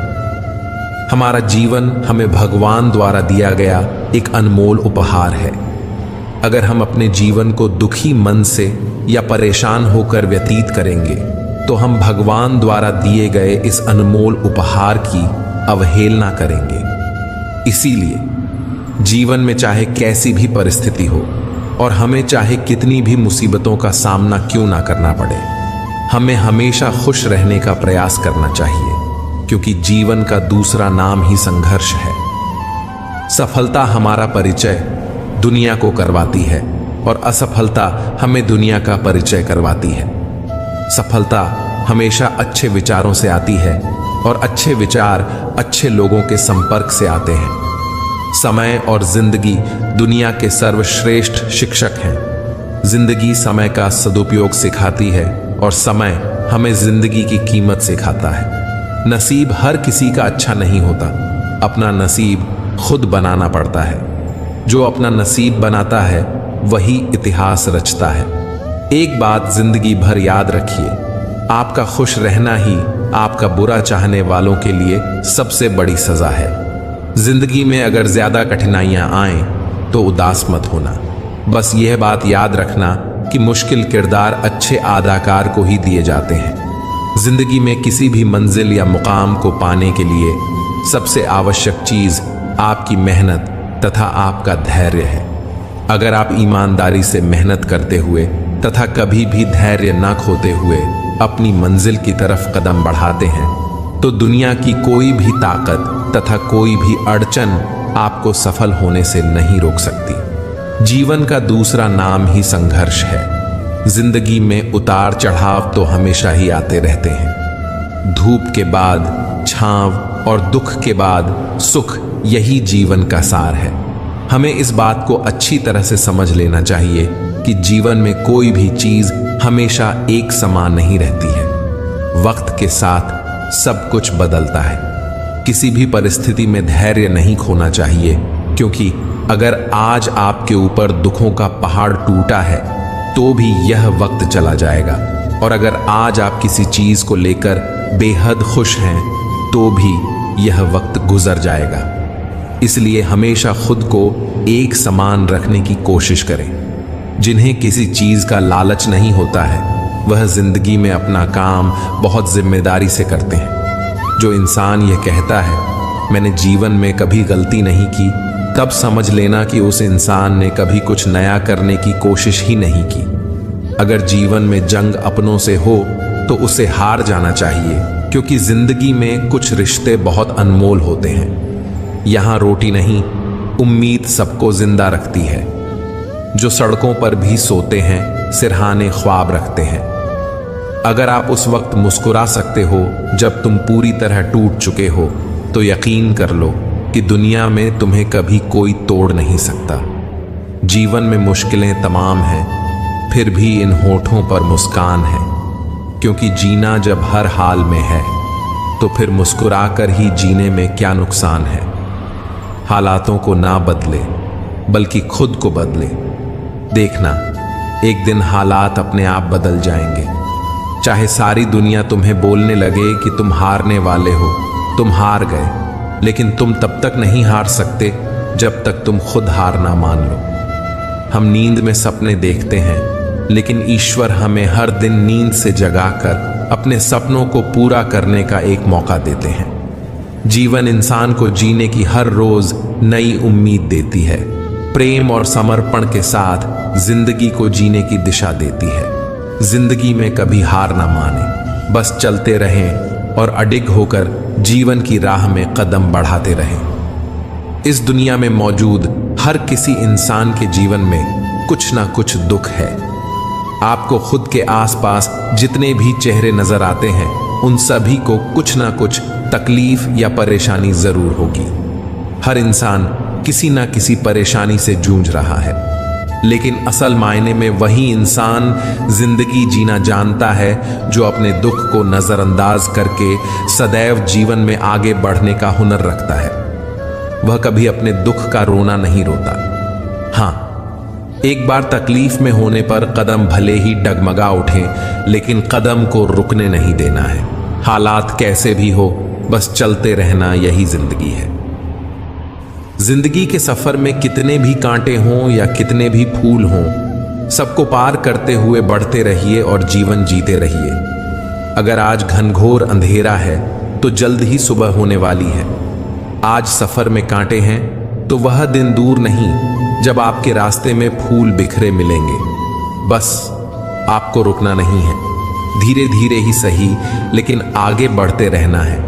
हमारा जीवन हमें भगवान द्वारा दिया गया एक अनमोल उपहार है। अगर हम अपने जीवन को दुखी मन से या परेशान होकर व्यतीत करेंगे, तो हम भगवान द्वारा दिए गए इस अनमोल उपहार की अवहेलना करेंगे। इसीलिए जीवन में चाहे कैसी भी परिस्थिति हो और हमें चाहे कितनी भी मुसीबतों का सामना क्यों ना करना पड़े, हमें हमेशा खुश रहने का प्रयास करना चाहिए, क्योंकि जीवन का दूसरा नाम ही संघर्ष है। सफलता हमारा परिचय दुनिया को करवाती है और असफलता हमें दुनिया का परिचय करवाती है। सफलता हमेशा अच्छे विचारों से आती है और अच्छे विचार अच्छे लोगों के संपर्क से आते हैं। समय और जिंदगी दुनिया के सर्वश्रेष्ठ शिक्षक हैं। जिंदगी समय का सदुपयोग सिखाती है और समय हमें जिंदगी की कीमत सिखाता है। नसीब हर किसी का अच्छा नहीं होता, अपना नसीब खुद बनाना पड़ता है। जो अपना नसीब बनाता है वही इतिहास रचता है। एक बात जिंदगी भर याद रखिए, आपका खुश रहना ही आपका बुरा चाहने वालों के लिए सबसे बड़ी सजा है। जिंदगी में अगर ज्यादा कठिनाइयां आएं तो उदास मत होना। बस यह बात याद रखना कि मुश्किल किरदार अच्छे अदाकार को ही दिए जाते हैं। जिंदगी में किसी भी मंजिल या मुकाम को पाने के लिए सबसे आवश्यक चीज आपकी मेहनत तथा आपका धैर्य है। अगर आप ईमानदारी से मेहनत करते हुए तथा कभी भी धैर्य न खोते हुए अपनी मंजिल की तरफ कदम बढ़ाते हैं तो दुनिया की कोई भी ताकत तथा कोई भी अड़चन आपको सफल होने से नहीं रोक सकती। जीवन का दूसरा नाम ही संघर्ष है। जिंदगी में उतार चढ़ाव तो हमेशा ही आते रहते हैं। धूप के बाद छांव और दुख के बाद सुख, यही जीवन का सार है। हमें इस बात को अच्छी तरह से समझ लेना चाहिए कि जीवन में कोई भी चीज हमेशा एक समान नहीं रहती है। वक्त के साथ सब कुछ बदलता है। किसी भी परिस्थिति में धैर्य नहीं खोना चाहिए, क्योंकि अगर आज आपके ऊपर दुखों का पहाड़ टूटा है तो भी यह वक्त चला जाएगा, और अगर आज आप किसी चीज को लेकर बेहद खुश हैं तो भी यह वक्त गुजर जाएगा। इसलिए हमेशा खुद को एक समान रखने की कोशिश करें। जिन्हें किसी चीज का लालच नहीं होता है वह जिंदगी में अपना काम बहुत जिम्मेदारी से करते हैं। जो इंसान यह कहता है मैंने जीवन में कभी गलती नहीं की, तब समझ लेना कि उस इंसान ने कभी कुछ नया करने की कोशिश ही नहीं की। अगर जीवन में जंग अपनों से हो तो उसे हार जाना चाहिए, क्योंकि जिंदगी में कुछ रिश्ते बहुत अनमोल होते हैं। यहाँ रोटी नहीं, उम्मीद सबको जिंदा रखती है। जो सड़कों पर भी सोते हैं सिरहाने ख्वाब रखते हैं। अगर आप उस वक्त मुस्कुरा सकते हो जब तुम पूरी तरह टूट चुके हो तो यकीन कर लो कि दुनिया में तुम्हें कभी कोई तोड़ नहीं सकता। जीवन में मुश्किलें तमाम हैं, फिर भी इन होठों पर मुस्कान है, क्योंकि जीना जब हर हाल में है तो फिर मुस्कुराकर ही जीने में क्या नुकसान है। हालातों को ना बदले बल्कि खुद को बदले। देखना, एक दिन हालात अपने आप बदल जाएंगे। चाहे सारी दुनिया तुम्हें बोलने लगे कि तुम हारने वाले हो, तुम हार गए, लेकिन तुम तब तक नहीं हार सकते जब तक तुम खुद हार ना मान लो। हम नींद में सपने देखते हैं, लेकिन ईश्वर हमें हर दिन नींद से जगाकर अपने सपनों को पूरा करने का एक मौका देते हैं। जीवन इंसान को जीने की हर रोज नई उम्मीद देती है। प्रेम और समर्पण के साथ जिंदगी को जीने की दिशा देती है। जिंदगी में कभी हार ना माने, बस चलते रहें और अडिग होकर जीवन की राह में कदम बढ़ाते रहें। इस दुनिया में मौजूद हर किसी इंसान के जीवन में कुछ ना कुछ दुख है। आपको खुद के आसपास जितने भी चेहरे नजर आते हैं उन सभी को कुछ ना कुछ तकलीफ या परेशानी जरूर होगी। हर इंसान किसी ना किसी परेशानी से जूझ रहा है, लेकिन असल मायने में वही इंसान जिंदगी जीना जानता है जो अपने दुख को नजरअंदाज करके सदैव जीवन में आगे बढ़ने का हुनर रखता है। वह कभी अपने दुख का रोना नहीं रोता। हाँ, एक बार तकलीफ में होने पर कदम भले ही डगमगा उठे, लेकिन कदम को रुकने नहीं देना है। हालात कैसे भी हो, बस चलते रहना, यही जिंदगी है। जिंदगी के सफर में कितने भी कांटे हों या कितने भी फूल हों, सबको पार करते हुए बढ़ते रहिए और जीवन जीते रहिए। अगर आज घनघोर अंधेरा है तो जल्द ही सुबह होने वाली है। आज सफर में कांटे हैं तो वह दिन दूर नहीं जब आपके रास्ते में फूल बिखरे मिलेंगे। बस आपको रुकना नहीं है, धीरे धीरे ही सही लेकिन आगे बढ़ते रहना है।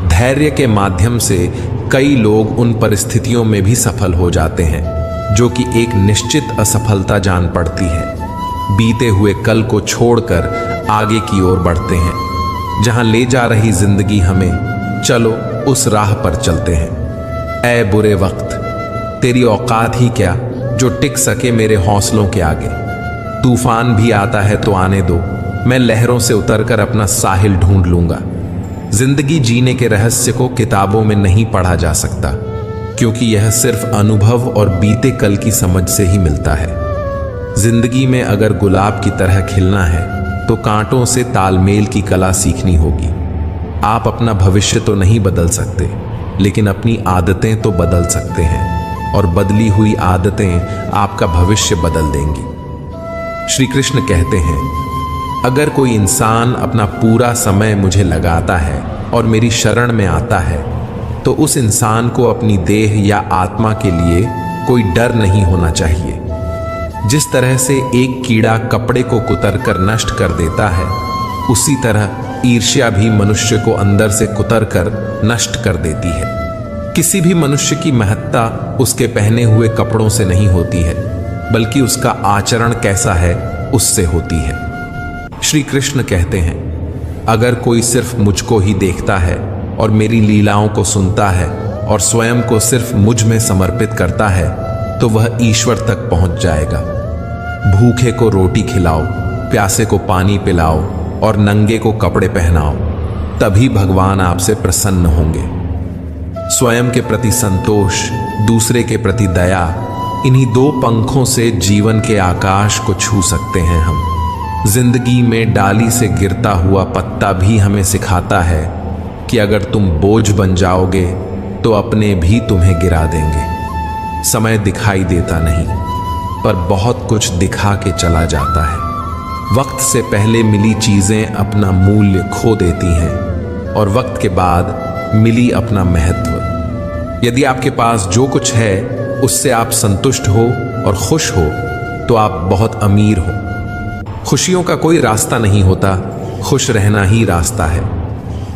धैर्य के माध्यम से कई लोग उन परिस्थितियों में भी सफल हो जाते हैं जो कि एक निश्चित असफलता जान पड़ती है। बीते हुए कल को छोड़कर आगे की ओर बढ़ते हैं। जहां ले जा रही जिंदगी हमें, चलो उस राह पर चलते हैं। ऐ बुरे वक्त, तेरी औकात ही क्या जो टिक सके मेरे हौसलों के आगे। तूफान भी आता है तो आने दो, मैं लहरों से उतरकर अपना साहिल ढूंढ लूंगा। जिंदगी जीने के रहस्य को किताबों में नहीं पढ़ा जा सकता, क्योंकि यह सिर्फ अनुभव और बीते कल की समझ से ही मिलता है। जिंदगी में अगर गुलाब की तरह खिलना है तो कांटों से तालमेल की कला सीखनी होगी। आप अपना भविष्य तो नहीं बदल सकते, लेकिन अपनी आदतें तो बदल सकते हैं, और बदली हुई आदतें आपका भविष्य बदल देंगी। श्री कृष्ण कहते हैं, अगर कोई इंसान अपना पूरा समय मुझे लगाता है और मेरी शरण में आता है तो उस इंसान को अपनी देह या आत्मा के लिए कोई डर नहीं होना चाहिए। जिस तरह से एक कीड़ा कपड़े को कुतरकर नष्ट कर देता है, उसी तरह ईर्ष्या भी मनुष्य को अंदर से कुतरकर नष्ट कर देती है। किसी भी मनुष्य की महत्ता उसके पहने हुए कपड़ों से नहीं होती है, बल्कि उसका आचरण कैसा है उससे होती है। श्री कृष्ण कहते हैं, अगर कोई सिर्फ मुझको ही देखता है और मेरी लीलाओं को सुनता है और स्वयं को सिर्फ मुझ में समर्पित करता है तो वह ईश्वर तक पहुंच जाएगा। भूखे को रोटी खिलाओ, प्यासे को पानी पिलाओ और नंगे को कपड़े पहनाओ, तभी भगवान आपसे प्रसन्न होंगे। स्वयं के प्रति संतोष, दूसरे के प्रति दया, इन्हीं दो पंखों से जीवन के आकाश को छू सकते हैं हम। जिंदगी में डाली से गिरता हुआ पत्ता भी हमें सिखाता है कि अगर तुम बोझ बन जाओगे तो अपने भी तुम्हें गिरा देंगे। समय दिखाई देता नहीं, पर बहुत कुछ दिखा के चला जाता है। वक्त से पहले मिली चीजें अपना मूल्य खो देती हैं और वक्त के बाद मिली अपना महत्व। यदि आपके पास जो कुछ है उससे आप संतुष्ट हो और खुश हो तो आप बहुत अमीर हो। खुशियों का कोई रास्ता नहीं होता, खुश रहना ही रास्ता है।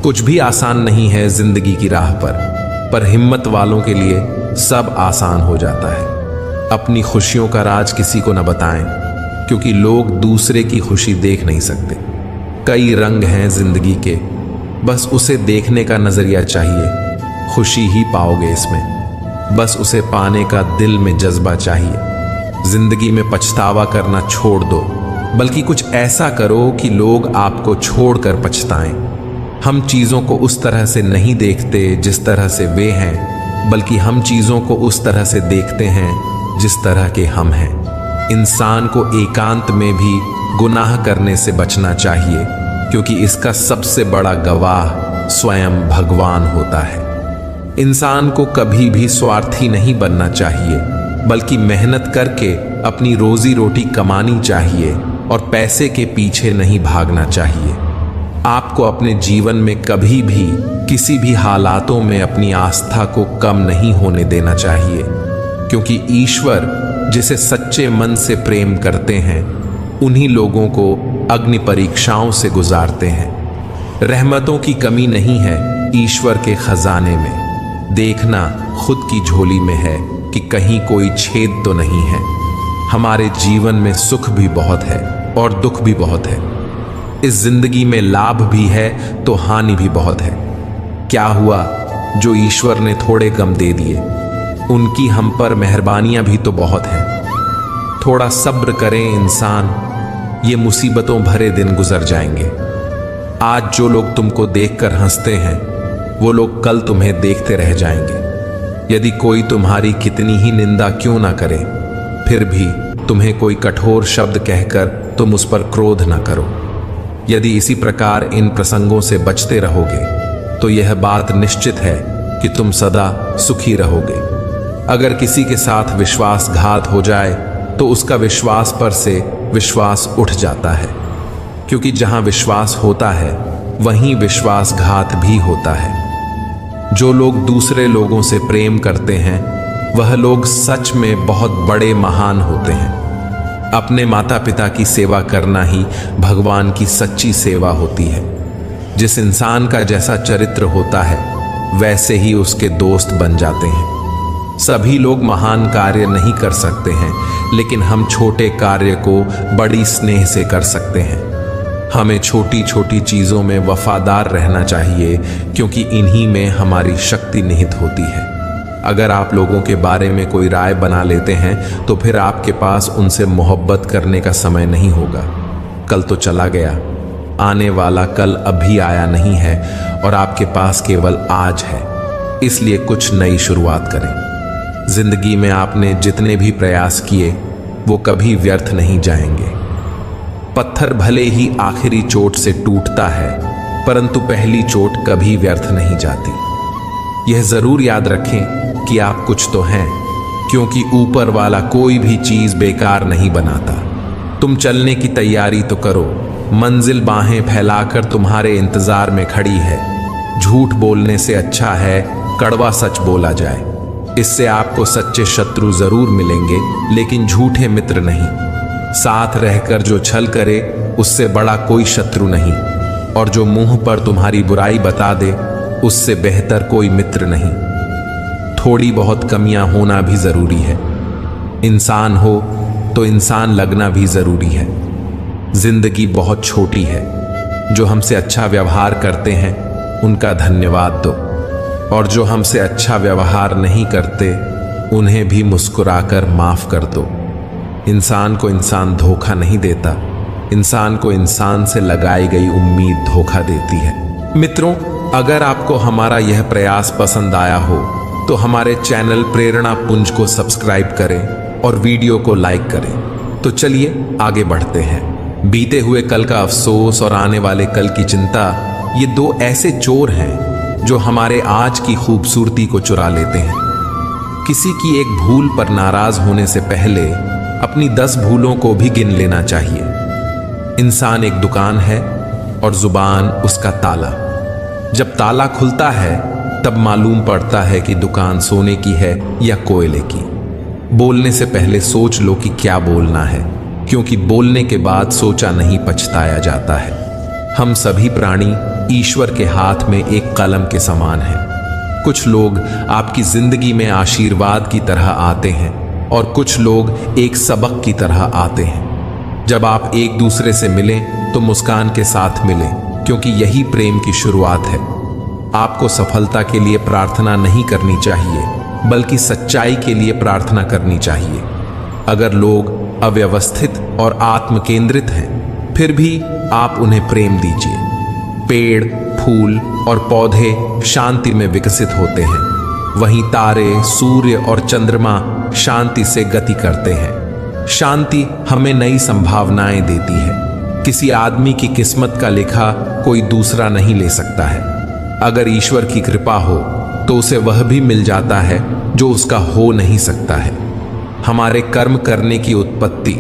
कुछ भी आसान नहीं है जिंदगी की राह पर हिम्मत वालों के लिए सब आसान हो जाता है। अपनी खुशियों का राज किसी को न बताएं, क्योंकि लोग दूसरे की खुशी देख नहीं सकते। कई रंग हैं जिंदगी के, बस उसे देखने का नजरिया चाहिए, खुशी ही पाओगे इसमें। बस उसे पाने का दिल में जज्बा चाहिए। जिंदगी में पछतावा करना छोड़ दो, बल्कि कुछ ऐसा करो कि लोग आपको छोड़कर पछताएं। हम चीज़ों को उस तरह से नहीं देखते जिस तरह से वे हैं, बल्कि हम चीज़ों को उस तरह से देखते हैं जिस तरह के हम हैं। इंसान को एकांत में भी गुनाह करने से बचना चाहिए, क्योंकि इसका सबसे बड़ा गवाह स्वयं भगवान होता है। इंसान को कभी भी स्वार्थी नहीं बनना चाहिए, बल्कि मेहनत करके अपनी रोजी रोटी कमानी चाहिए और पैसे के पीछे नहीं भागना चाहिए। आपको अपने जीवन में कभी भी किसी भी हालातों में अपनी आस्था को कम नहीं होने देना चाहिए, क्योंकि ईश्वर जिसे सच्चे मन से प्रेम करते हैं उन्हीं लोगों को अग्नि परीक्षाओं से गुजारते हैं। रहमतों की कमी नहीं है ईश्वर के खजाने में। देखना खुद की झोली में है कि कहीं कोई छेद तो नहीं है। हमारे जीवन में सुख भी बहुत है और दुख भी बहुत है। इस जिंदगी में लाभ भी है तो हानि भी बहुत है। क्या हुआ जो ईश्वर ने थोड़े गम दे दिए, उनकी हम पर मेहरबानियां भी तो बहुत हैं। थोड़ा सब्र करें इंसान, ये मुसीबतों भरे दिन गुजर जाएंगे। आज जो लोग तुमको देखकर हंसते हैं वो लोग कल तुम्हें देखते रह जाएंगे। यदि कोई तुम्हारी कितनी ही निंदा क्यों ना करे, फिर भी तुम्हें कोई कठोर शब्द कहकर तुम उस पर क्रोध न करो। यदि इसी प्रकार इन प्रसंगों से बचते रहोगे तो यह बात निश्चित है कि तुम सदा सुखी रहोगे। अगर किसी के साथ विश्वासघात हो जाए तो उसका विश्वास पर से विश्वास उठ जाता है, क्योंकि जहां विश्वास होता है वहीं विश्वासघात भी होता है। जो लोग दूसरे लोगों से प्रेम करते हैं वह लोग सच में बहुत बड़े महान होते हैं। अपने माता पिता की सेवा करना ही भगवान की सच्ची सेवा होती है। जिस इंसान का जैसा चरित्र होता है वैसे ही उसके दोस्त बन जाते हैं। सभी लोग महान कार्य नहीं कर सकते हैं, लेकिन हम छोटे कार्य को बड़ी स्नेह से कर सकते हैं। हमें छोटी छोटी चीज़ों में वफादार रहना चाहिए, क्योंकि इन्हीं में हमारी शक्ति निहित होती है। अगर आप लोगों के बारे में कोई राय बना लेते हैं तो फिर आपके पास उनसे मोहब्बत करने का समय नहीं होगा। कल तो चला गया, आने वाला कल अभी आया नहीं है और आपके पास केवल आज है। इसलिए कुछ नई शुरुआत करें। जिंदगी में आपने जितने भी प्रयास किए वो कभी व्यर्थ नहीं जाएंगे। पत्थर भले ही आखिरी चोट से टूटता है, परंतु पहली चोट कभी व्यर्थ नहीं जाती। यह जरूर याद रखें कि आप कुछ तो हैं, क्योंकि ऊपर वाला कोई भी चीज बेकार नहीं बनाता। तुम चलने की तैयारी तो करो, मंजिल बाहें फैलाकर तुम्हारे इंतजार में खड़ी है। झूठ बोलने से अच्छा है कड़वा सच बोला जाए। इससे आपको सच्चे शत्रु जरूर मिलेंगे, लेकिन झूठे मित्र नहीं। साथ रहकर जो छल करे उससे बड़ा कोई शत्रु नहीं, और जो मुंह पर तुम्हारी बुराई बता दे उससे बेहतर कोई मित्र नहीं। थोड़ी बहुत कमियां होना भी जरूरी है। इंसान हो तो इंसान लगना भी जरूरी है। जिंदगी बहुत छोटी है। जो हमसे अच्छा व्यवहार करते हैं उनका धन्यवाद दो, और जो हमसे अच्छा व्यवहार नहीं करते उन्हें भी मुस्कुराकर माफ कर दो। इंसान को इंसान धोखा नहीं देता, इंसान को इंसान से लगाई गई उम्मीद धोखा देती है। मित्रों, अगर आपको हमारा यह प्रयास पसंद आया हो तो हमारे चैनल प्रेरणा पुंज को सब्सक्राइब करें और वीडियो को लाइक करें। तो चलिए आगे बढ़ते हैं। बीते हुए कल का अफसोस और आने वाले कल की चिंता, ये दो ऐसे चोर हैं जो हमारे आज की खूबसूरती को चुरा लेते हैं। किसी की एक भूल पर नाराज होने से पहले अपनी 10 भूलों को भी गिन लेना चाहिए। इंसान एक दुकान है और जुबान उसका ताला। जब ताला खुलता है तब मालूम पड़ता है कि दुकान सोने की है या कोयले की। बोलने से पहले सोच लो कि क्या बोलना है, क्योंकि बोलने के बाद सोचा नहीं पछताया जाता है। हम सभी प्राणी ईश्वर के हाथ में एक कलम के समान हैं। कुछ लोग आपकी जिंदगी में आशीर्वाद की तरह आते हैं और कुछ लोग एक सबक की तरह आते हैं। जब आप एक दूसरे से मिलें तो मुस्कान के साथ मिलें, क्योंकि यही प्रेम की शुरुआत है। आपको सफलता के लिए प्रार्थना नहीं करनी चाहिए, बल्कि सच्चाई के लिए प्रार्थना करनी चाहिए। अगर लोग अव्यवस्थित और आत्मकेंद्रित हैं, फिर भी आप उन्हें प्रेम दीजिए। पेड़, फूल और पौधे शांति में विकसित होते हैं, वहीं तारे, सूर्य और चंद्रमा शांति से गति करते हैं। शांति हमें नई संभावनाएं देती है। किसी आदमी की किस्मत का लिखा कोई दूसरा नहीं ले सकता है। अगर ईश्वर की कृपा हो तो उसे वह भी मिल जाता है जो उसका हो नहीं सकता है। हमारे कर्म करने की उत्पत्ति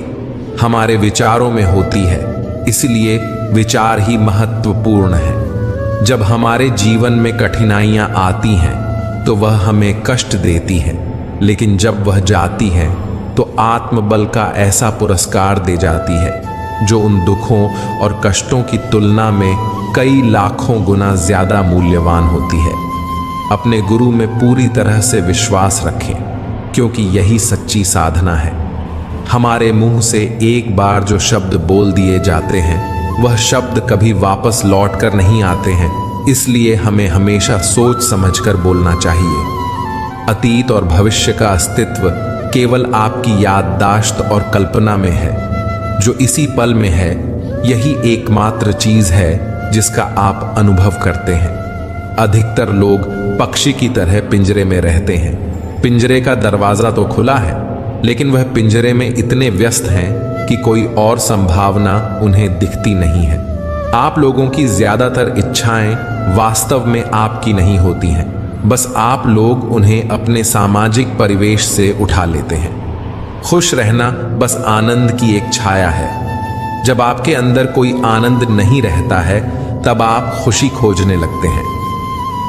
हमारे विचारों में होती है, इसलिए विचार ही महत्वपूर्ण है। जब हमारे जीवन में कठिनाइयां आती हैं तो वह हमें कष्ट देती है, लेकिन जब वह जाती है तो आत्मबल का ऐसा पुरस्कार दे जाती है जो उन दुखों और कष्टों की तुलना में कई लाखों गुना ज्यादा मूल्यवान होती है। अपने गुरु में पूरी तरह से विश्वास रखें, क्योंकि यही सच्ची साधना है। हमारे मुंह से एक बार जो शब्द बोल दिए जाते हैं वह शब्द कभी वापस लौट कर नहीं आते हैं, इसलिए हमें हमेशा सोच समझकर बोलना चाहिए। अतीत और भविष्य का अस्तित्व केवल आपकी याददाश्त और कल्पना में है। जो इसी पल में है यही एकमात्र चीज है जिसका आप अनुभव करते हैं। अधिकतर लोग पक्षी की तरह पिंजरे में रहते हैं। पिंजरे का दरवाजा तो खुला है, लेकिन वह पिंजरे में इतने व्यस्त हैं कि कोई और संभावना उन्हें दिखती नहीं है। आप लोगों की ज्यादातर इच्छाएं वास्तव में आपकी नहीं होती हैं, बस आप लोग उन्हें अपने सामाजिक परिवेश से उठा लेते हैं। खुश रहना बस आनंद की एक छाया है। जब आपके अंदर कोई आनंद नहीं रहता है तब आप खुशी खोजने लगते हैं।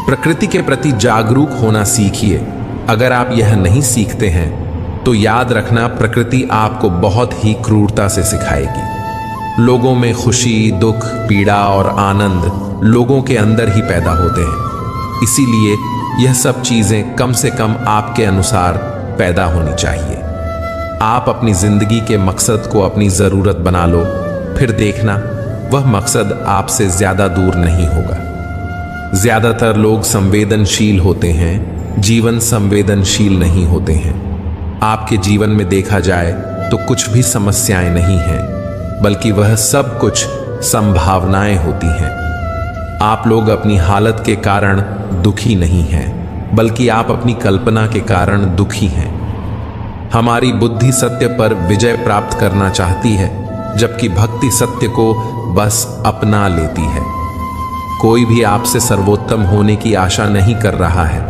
प्रकृति के प्रति जागरूक होना सीखिए। अगर आप यह नहीं सीखते हैं तो याद रखना, प्रकृति आपको बहुत ही क्रूरता से सिखाएगी। लोगों में खुशी, दुख, पीड़ा और आनंद लोगों के अंदर ही पैदा होते हैं, इसीलिए यह सब चीजें कम से कम आपके अनुसार पैदा होनी चाहिए। आप अपनी जिंदगी के मकसद को अपनी जरूरत बना लो, फिर देखना वह मकसद आपसे ज्यादा दूर नहीं होगा। ज्यादातर लोग संवेदनशील होते हैं, जीवन संवेदनशील नहीं होते हैं। आपके जीवन में देखा जाए तो कुछ भी समस्याएं नहीं हैं, बल्कि वह सब कुछ संभावनाएं होती हैं। आप लोग अपनी हालत के कारण दुखी नहीं हैं, बल्कि आप अपनी कल्पना के कारण दुखी हैं। हमारी बुद्धि सत्य पर विजय प्राप्त करना चाहती है, जबकि भक्ति सत्य को बस अपना लेती है। कोई भी आपसे सर्वोत्तम होने की आशा नहीं कर रहा है,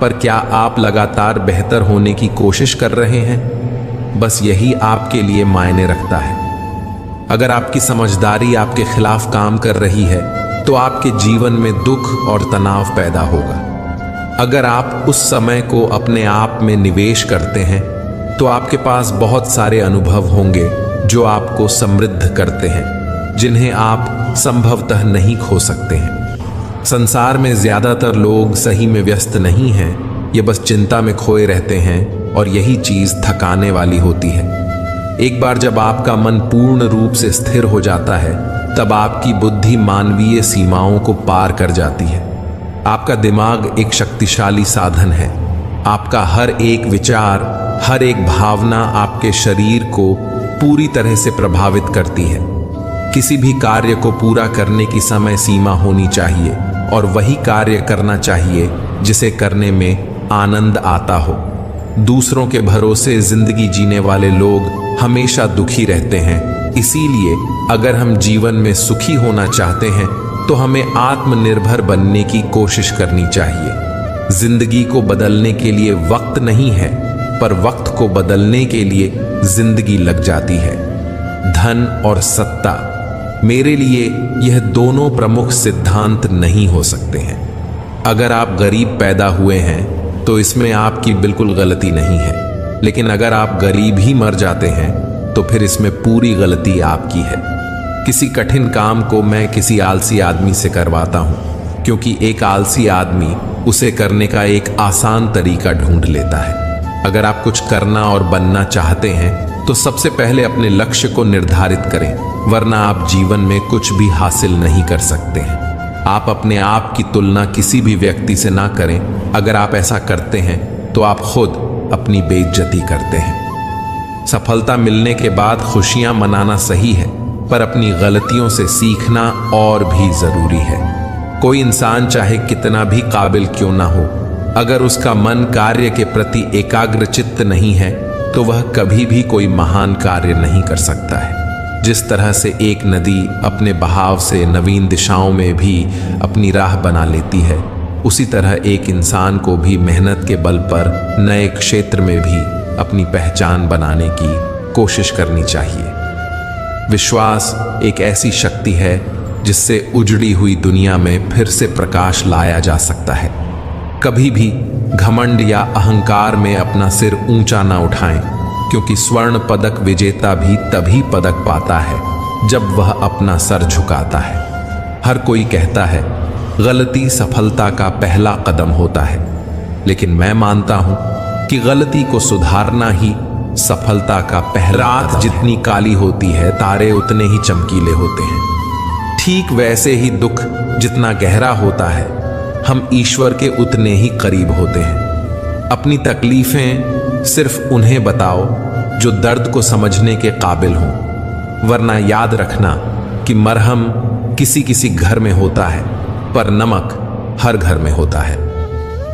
पर क्या आप लगातार बेहतर होने की कोशिश कर रहे हैं? बस यही आपके लिए मायने रखता है। अगर आपकी समझदारी आपके खिलाफ काम कर रही है तो आपके जीवन में दुख और तनाव पैदा होगा। अगर आप उस समय को अपने आप में निवेश करते हैं तो आपके पास बहुत सारे अनुभव होंगे जो आपको समृद्ध करते हैं, जिन्हें आप संभवतः नहीं खो सकते हैं। संसार में ज्यादातर लोग सही में व्यस्त नहीं हैं, ये बस चिंता में खोए रहते हैं और यही चीज थकाने वाली होती है। एक बार जब आपका मन पूर्ण रूप से स्थिर हो जाता है तब आपकी बुद्धि मानवीय सीमाओं को पार कर जाती है। आपका दिमाग एक शक्तिशाली साधन है। आपका हर एक विचार, हर एक भावना आपके शरीर को पूरी तरह से प्रभावित करती है। किसी भी कार्य को पूरा करने की समय सीमा होनी चाहिए और वही कार्य करना चाहिए जिसे करने में आनंद आता हो। दूसरों के भरोसे जिंदगी जीने वाले लोग हमेशा दुखी रहते हैं। इसीलिए अगर हम जीवन में सुखी होना चाहते हैं तो हमें आत्मनिर्भर बनने की कोशिश करनी चाहिए। जिंदगी को बदलने के लिए वक्त नहीं है, पर वक्त को बदलने के लिए जिंदगी लग जाती है। धन और सत्ता, मेरे लिए यह दोनों प्रमुख सिद्धांत नहीं हो सकते हैं। अगर आप गरीब पैदा हुए हैं तो इसमें आपकी बिल्कुल गलती नहीं है, लेकिन अगर आप गरीब ही मर जाते हैं तो फिर इसमें पूरी गलती आपकी है। किसी कठिन काम को मैं किसी आलसी आदमी से करवाता हूं, क्योंकि एक आलसी आदमी उसे करने का एक आसान तरीका ढूंढ लेता है। अगर आप कुछ करना और बनना चाहते हैं तो सबसे पहले अपने लक्ष्य को निर्धारित करें, वरना आप जीवन में कुछ भी हासिल नहीं कर सकते हैं। आप अपने आप की तुलना किसी भी व्यक्ति से ना करें। अगर आप ऐसा करते हैं तो आप खुद अपनी बेइज्जती करते हैं। सफलता मिलने के बाद खुशियां मनाना सही है, पर अपनी गलतियों से सीखना और भी जरूरी है। कोई इंसान चाहे कितना भी काबिल क्यों ना हो, अगर उसका मन कार्य के प्रति एकाग्रचित्त नहीं है तो वह कभी भी कोई महान कार्य नहीं कर सकता है। जिस तरह से एक नदी अपने बहाव से नवीन दिशाओं में भी अपनी राह बना लेती है, उसी तरह एक इंसान को भी मेहनत के बल पर नए क्षेत्र में भी अपनी पहचान बनाने की कोशिश करनी चाहिए। विश्वास एक ऐसी शक्ति है जिससे उजड़ी हुई दुनिया में फिर से प्रकाश लाया जा सकता है। कभी भी घमंड या अहंकार में अपना सिर ऊंचा ना उठाएं, क्योंकि स्वर्ण पदक विजेता भी तभी पदक पाता है जब वह अपना सर झुकाता है। हर कोई कहता है गलती सफलता का पहला कदम होता है, लेकिन मैं मानता हूं कि गलती को सुधारना ही सफलता का पहला। रात जितनी काली होती है तारे उतने ही चमकीले होते हैं। ठीक वैसे ही दुख जितना गहरा होता है हम ईश्वर के उतने ही करीब होते हैं। अपनी तकलीफें सिर्फ उन्हें बताओ जो दर्द को समझने के काबिल हों, वरना याद रखना कि मरहम किसी किसी घर में होता है पर नमक हर घर में होता है।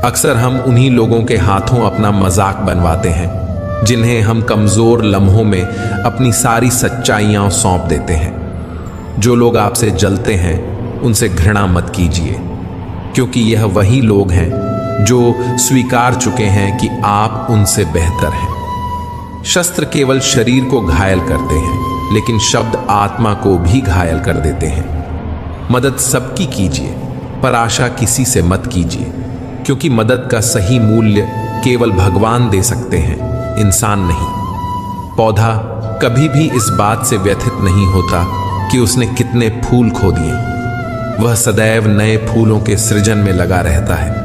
अक्सर हम उन्हीं लोगों के हाथों अपना मजाक बनवाते हैं जिन्हें हम कमजोर लम्हों में अपनी सारी सच्चाइयां सौंप देते हैं। जो लोग आपसे जलते हैं उनसे घृणा मत कीजिए, क्योंकि यह वही लोग हैं जो स्वीकार चुके हैं कि आप उनसे बेहतर हैं। शस्त्र केवल शरीर को घायल करते हैं, लेकिन शब्द आत्मा को भी घायल कर देते हैं। मदद सबकी कीजिए, पर आशा किसी से मत कीजिए, क्योंकि मदद का सही मूल्य केवल भगवान दे सकते हैं, इंसान नहीं। पौधा कभी भी इस बात से व्यथित नहीं होता कि उसने कितने फूल खो दिए। वह सदैव नए फूलों के सृजन में लगा रहता है।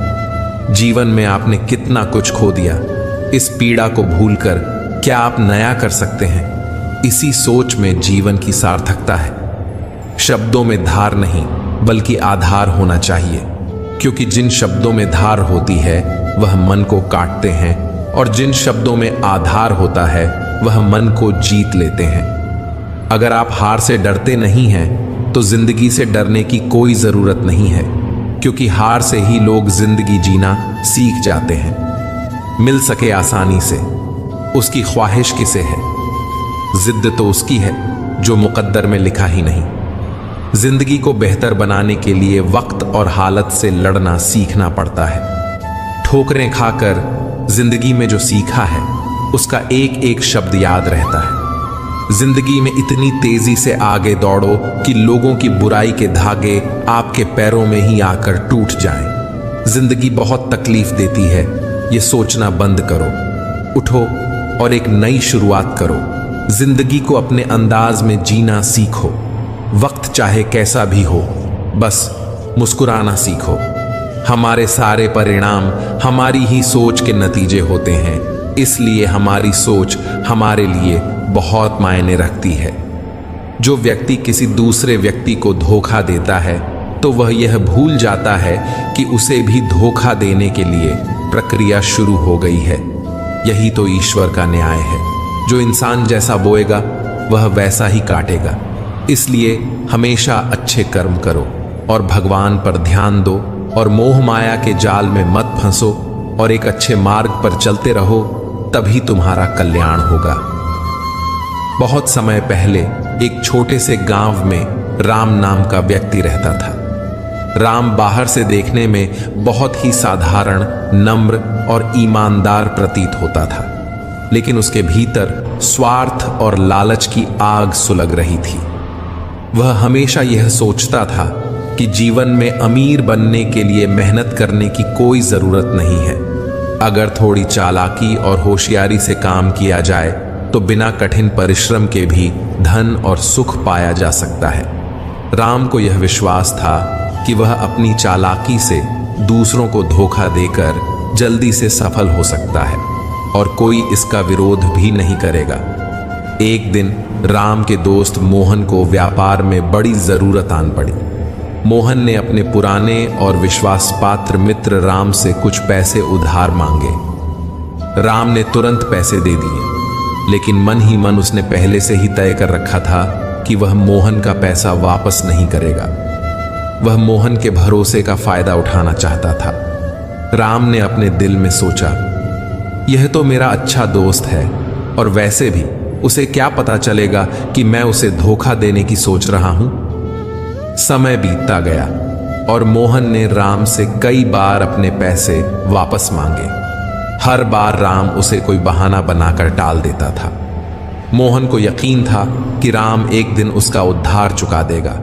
जीवन में आपने कितना कुछ खो दिया, इस पीड़ा को भूलकर क्या आप नया कर सकते हैं? इसी सोच में जीवन की सार्थकता है। शब्दों में धार नहीं बल्कि आधार होना चाहिए, क्योंकि जिन शब्दों में धार होती है वह मन को काटते हैं, और जिन शब्दों में आधार होता है वह मन को जीत लेते हैं। अगर आप हार से डरते नहीं हैं तो जिंदगी से डरने की कोई जरूरत नहीं है, क्योंकि हार से ही लोग जिंदगी जीना सीख जाते हैं। मिल सके आसानी से, उसकी ख्वाहिश किसे है? जिद्द तो उसकी है जो मुकद्दर में लिखा ही नहीं। जिंदगी को बेहतर बनाने के लिए वक्त और हालत से लड़ना सीखना पड़ता है। ठोकरें खाकर जिंदगी में जो सीखा है उसका एक एक शब्द याद रहता है। जिंदगी में इतनी तेजी से आगे दौड़ो कि लोगों की बुराई के धागे आपके पैरों में ही आकर टूट जाएं। जिंदगी बहुत तकलीफ देती है, ये सोचना बंद करो। उठो और एक नई शुरुआत करो। जिंदगी को अपने अंदाज में जीना सीखो। वक्त चाहे कैसा भी हो, बस मुस्कुराना सीखो। हमारे सारे परिणाम हमारी ही सोच के नतीजे होते हैं, इसलिए हमारी सोच हमारे लिए बहुत मायने रखती है। जो व्यक्ति किसी दूसरे व्यक्ति को धोखा देता है तो वह यह भूल जाता है कि उसे भी धोखा देने के लिए प्रक्रिया शुरू हो गई है। यही तो ईश्वर का न्याय है। जो इंसान जैसा बोएगा वह वैसा ही काटेगा। इसलिए हमेशा अच्छे कर्म करो और भगवान पर ध्यान दो और मोह माया के जाल में मत फंसो और एक अच्छे मार्ग पर चलते रहो, तभी तुम्हारा कल्याण होगा। बहुत समय पहले एक छोटे से गांव में राम नाम का व्यक्ति रहता था। राम बाहर से देखने में बहुत ही साधारण, नम्र और ईमानदार प्रतीत होता था, लेकिन उसके भीतर स्वार्थ और लालच की आग सुलग रही थी। वह हमेशा यह सोचता था कि जीवन में अमीर बनने के लिए मेहनत करने की कोई जरूरत नहीं है। अगर थोड़ी चालाकी और होशियारी से काम किया जाए तो बिना कठिन परिश्रम के भी धन और सुख पाया जा सकता है। राम को यह विश्वास था कि वह अपनी चालाकी से दूसरों को धोखा देकर जल्दी से सफल हो सकता है और कोई इसका विरोध भी नहीं करेगा। एक दिन राम के दोस्त मोहन को व्यापार में बड़ी जरूरत आन पड़ी। मोहन ने अपने पुराने और विश्वासपात्र मित्र राम से कुछ पैसे उधार मांगे। राम ने तुरंत पैसे दे दिए, लेकिन मन ही मन उसने पहले से ही तय कर रखा था कि वह मोहन का पैसा वापस नहीं करेगा। वह मोहन के भरोसे का फायदा उठाना चाहता था। राम ने अपने दिल में सोचा, यह तो मेरा अच्छा दोस्त है और वैसे भी उसे क्या पता चलेगा कि मैं उसे धोखा देने की सोच रहा हूं। समय बीतता गया और मोहन ने राम से कई बार अपने पैसे वापस मांगे। हर बार राम उसे कोई बहाना बनाकर टाल देता था। मोहन को यकीन था कि राम एक दिन उसका उद्धार चुका देगा,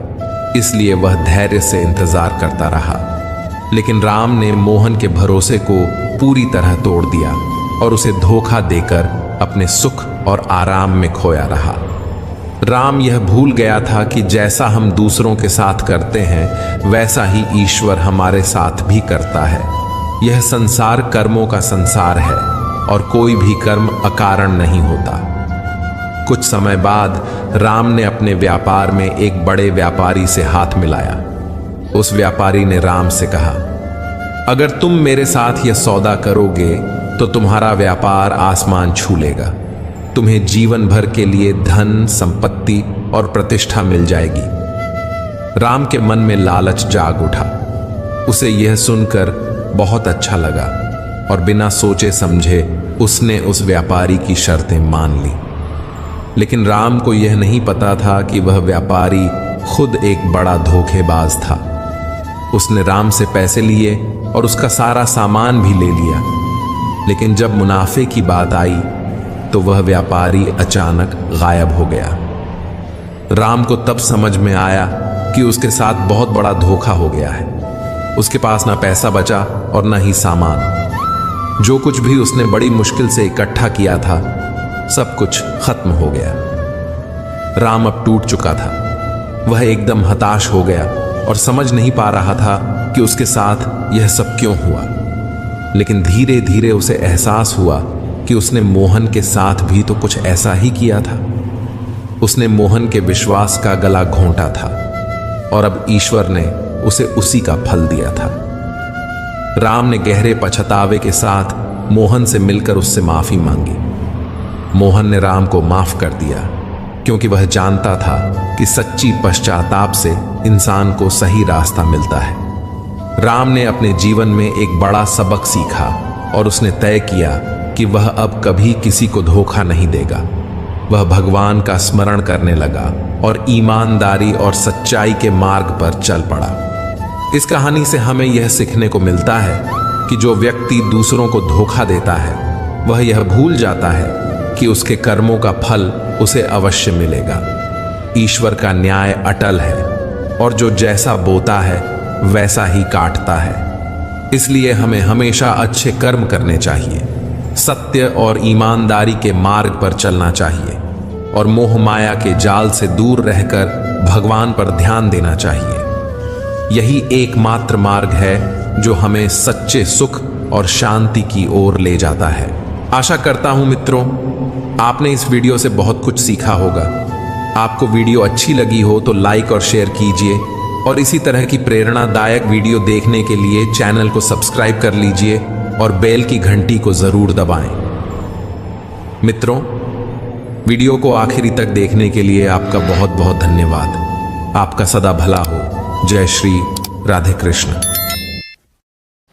इसलिए वह धैर्य से इंतजार करता रहा। लेकिन राम ने मोहन के भरोसे को पूरी तरह तोड़ दिया और उसे धोखा देकर अपने सुख और आराम में खोया रहा। राम यह भूल गया था कि जैसा हम दूसरों के साथ करते हैं वैसा ही ईश्वर हमारे साथ भी करता है। यह संसार कर्मों का संसार है और कोई भी कर्म अकारण नहीं होता। कुछ समय बाद राम ने अपने व्यापार में एक बड़े व्यापारी से हाथ मिलाया। उस व्यापारी ने राम से कहा, अगर तुम मेरे साथ यह सौदा करोगे तो तुम्हारा व्यापार आसमान छू लेगा। तुम्हें जीवन भर के लिए धन, संपत्ति और प्रतिष्ठा मिल जाएगी। राम के मन में लालच जाग उठा। उसे यह सुनकर बहुत अच्छा लगा और बिना सोचे समझे उसने उस व्यापारी की शर्तें मान ली। लेकिन राम को यह नहीं पता था कि वह व्यापारी खुद एक बड़ा धोखेबाज था। उसने राम से पैसे लिए और उसका सारा सामान भी ले लिया, लेकिन जब मुनाफे की बात आई तो वह व्यापारी अचानक गायब हो गया। राम को तब समझ में आया कि उसके साथ बहुत बड़ा धोखा हो गया है। उसके पास ना पैसा बचा और ना ही सामान। जो कुछ भी उसने बड़ी मुश्किल से इकट्ठा किया था सब कुछ खत्म हो गया। राम अब टूट चुका था। वह एकदम हताश हो गया और समझ नहीं पा रहा था कि उसके साथ यह सब क्यों हुआ। लेकिन धीरे धीरे उसे एहसास हुआ कि उसने मोहन के साथ भी तो कुछ ऐसा ही किया था। उसने मोहन के विश्वास का गला घोंटा था और अब ईश्वर ने उसे उसी का फल दिया था। राम ने गहरे पछतावे के साथ मोहन से मिलकर उससे माफी मांगी। मोहन ने राम को माफ कर दिया, क्योंकि वह जानता था कि सच्ची पश्चाताप से इंसान को सही रास्ता मिलता है। राम ने अपने जीवन में एक बड़ा सबक सीखा और उसने तय किया कि वह अब कभी किसी को धोखा नहीं देगा। वह भगवान का स्मरण करने लगा और ईमानदारी और सच्चाई के मार्ग पर चल पड़ा। इस कहानी से हमें यह सीखने को मिलता है कि जो व्यक्ति दूसरों को धोखा देता है वह यह भूल जाता है कि उसके कर्मों का फल उसे अवश्य मिलेगा। ईश्वर का न्याय अटल है और जो जैसा बोता है वैसा ही काटता है। इसलिए हमें हमेशा अच्छे कर्म करने चाहिए, सत्य और ईमानदारी के मार्ग पर चलना चाहिए और मोह माया के जाल से दूर रहकर भगवान पर ध्यान देना चाहिए। यही एकमात्र मार्ग है जो हमें सच्चे सुख और शांति की ओर ले जाता है। आशा करता हूं मित्रों, आपने इस वीडियो से बहुत कुछ सीखा होगा। आपको वीडियो अच्छी लगी हो तो लाइक और शेयर कीजिए और इसी तरह की प्रेरणादायक वीडियो देखने के लिए चैनल को सब्सक्राइब कर लीजिए और बेल की घंटी को जरूर दबाएं। मित्रों, वीडियो को आखिरी तक देखने के लिए आपका बहुत बहुत धन्यवाद। आपका सदा भला हो। जय श्री राधे कृष्ण।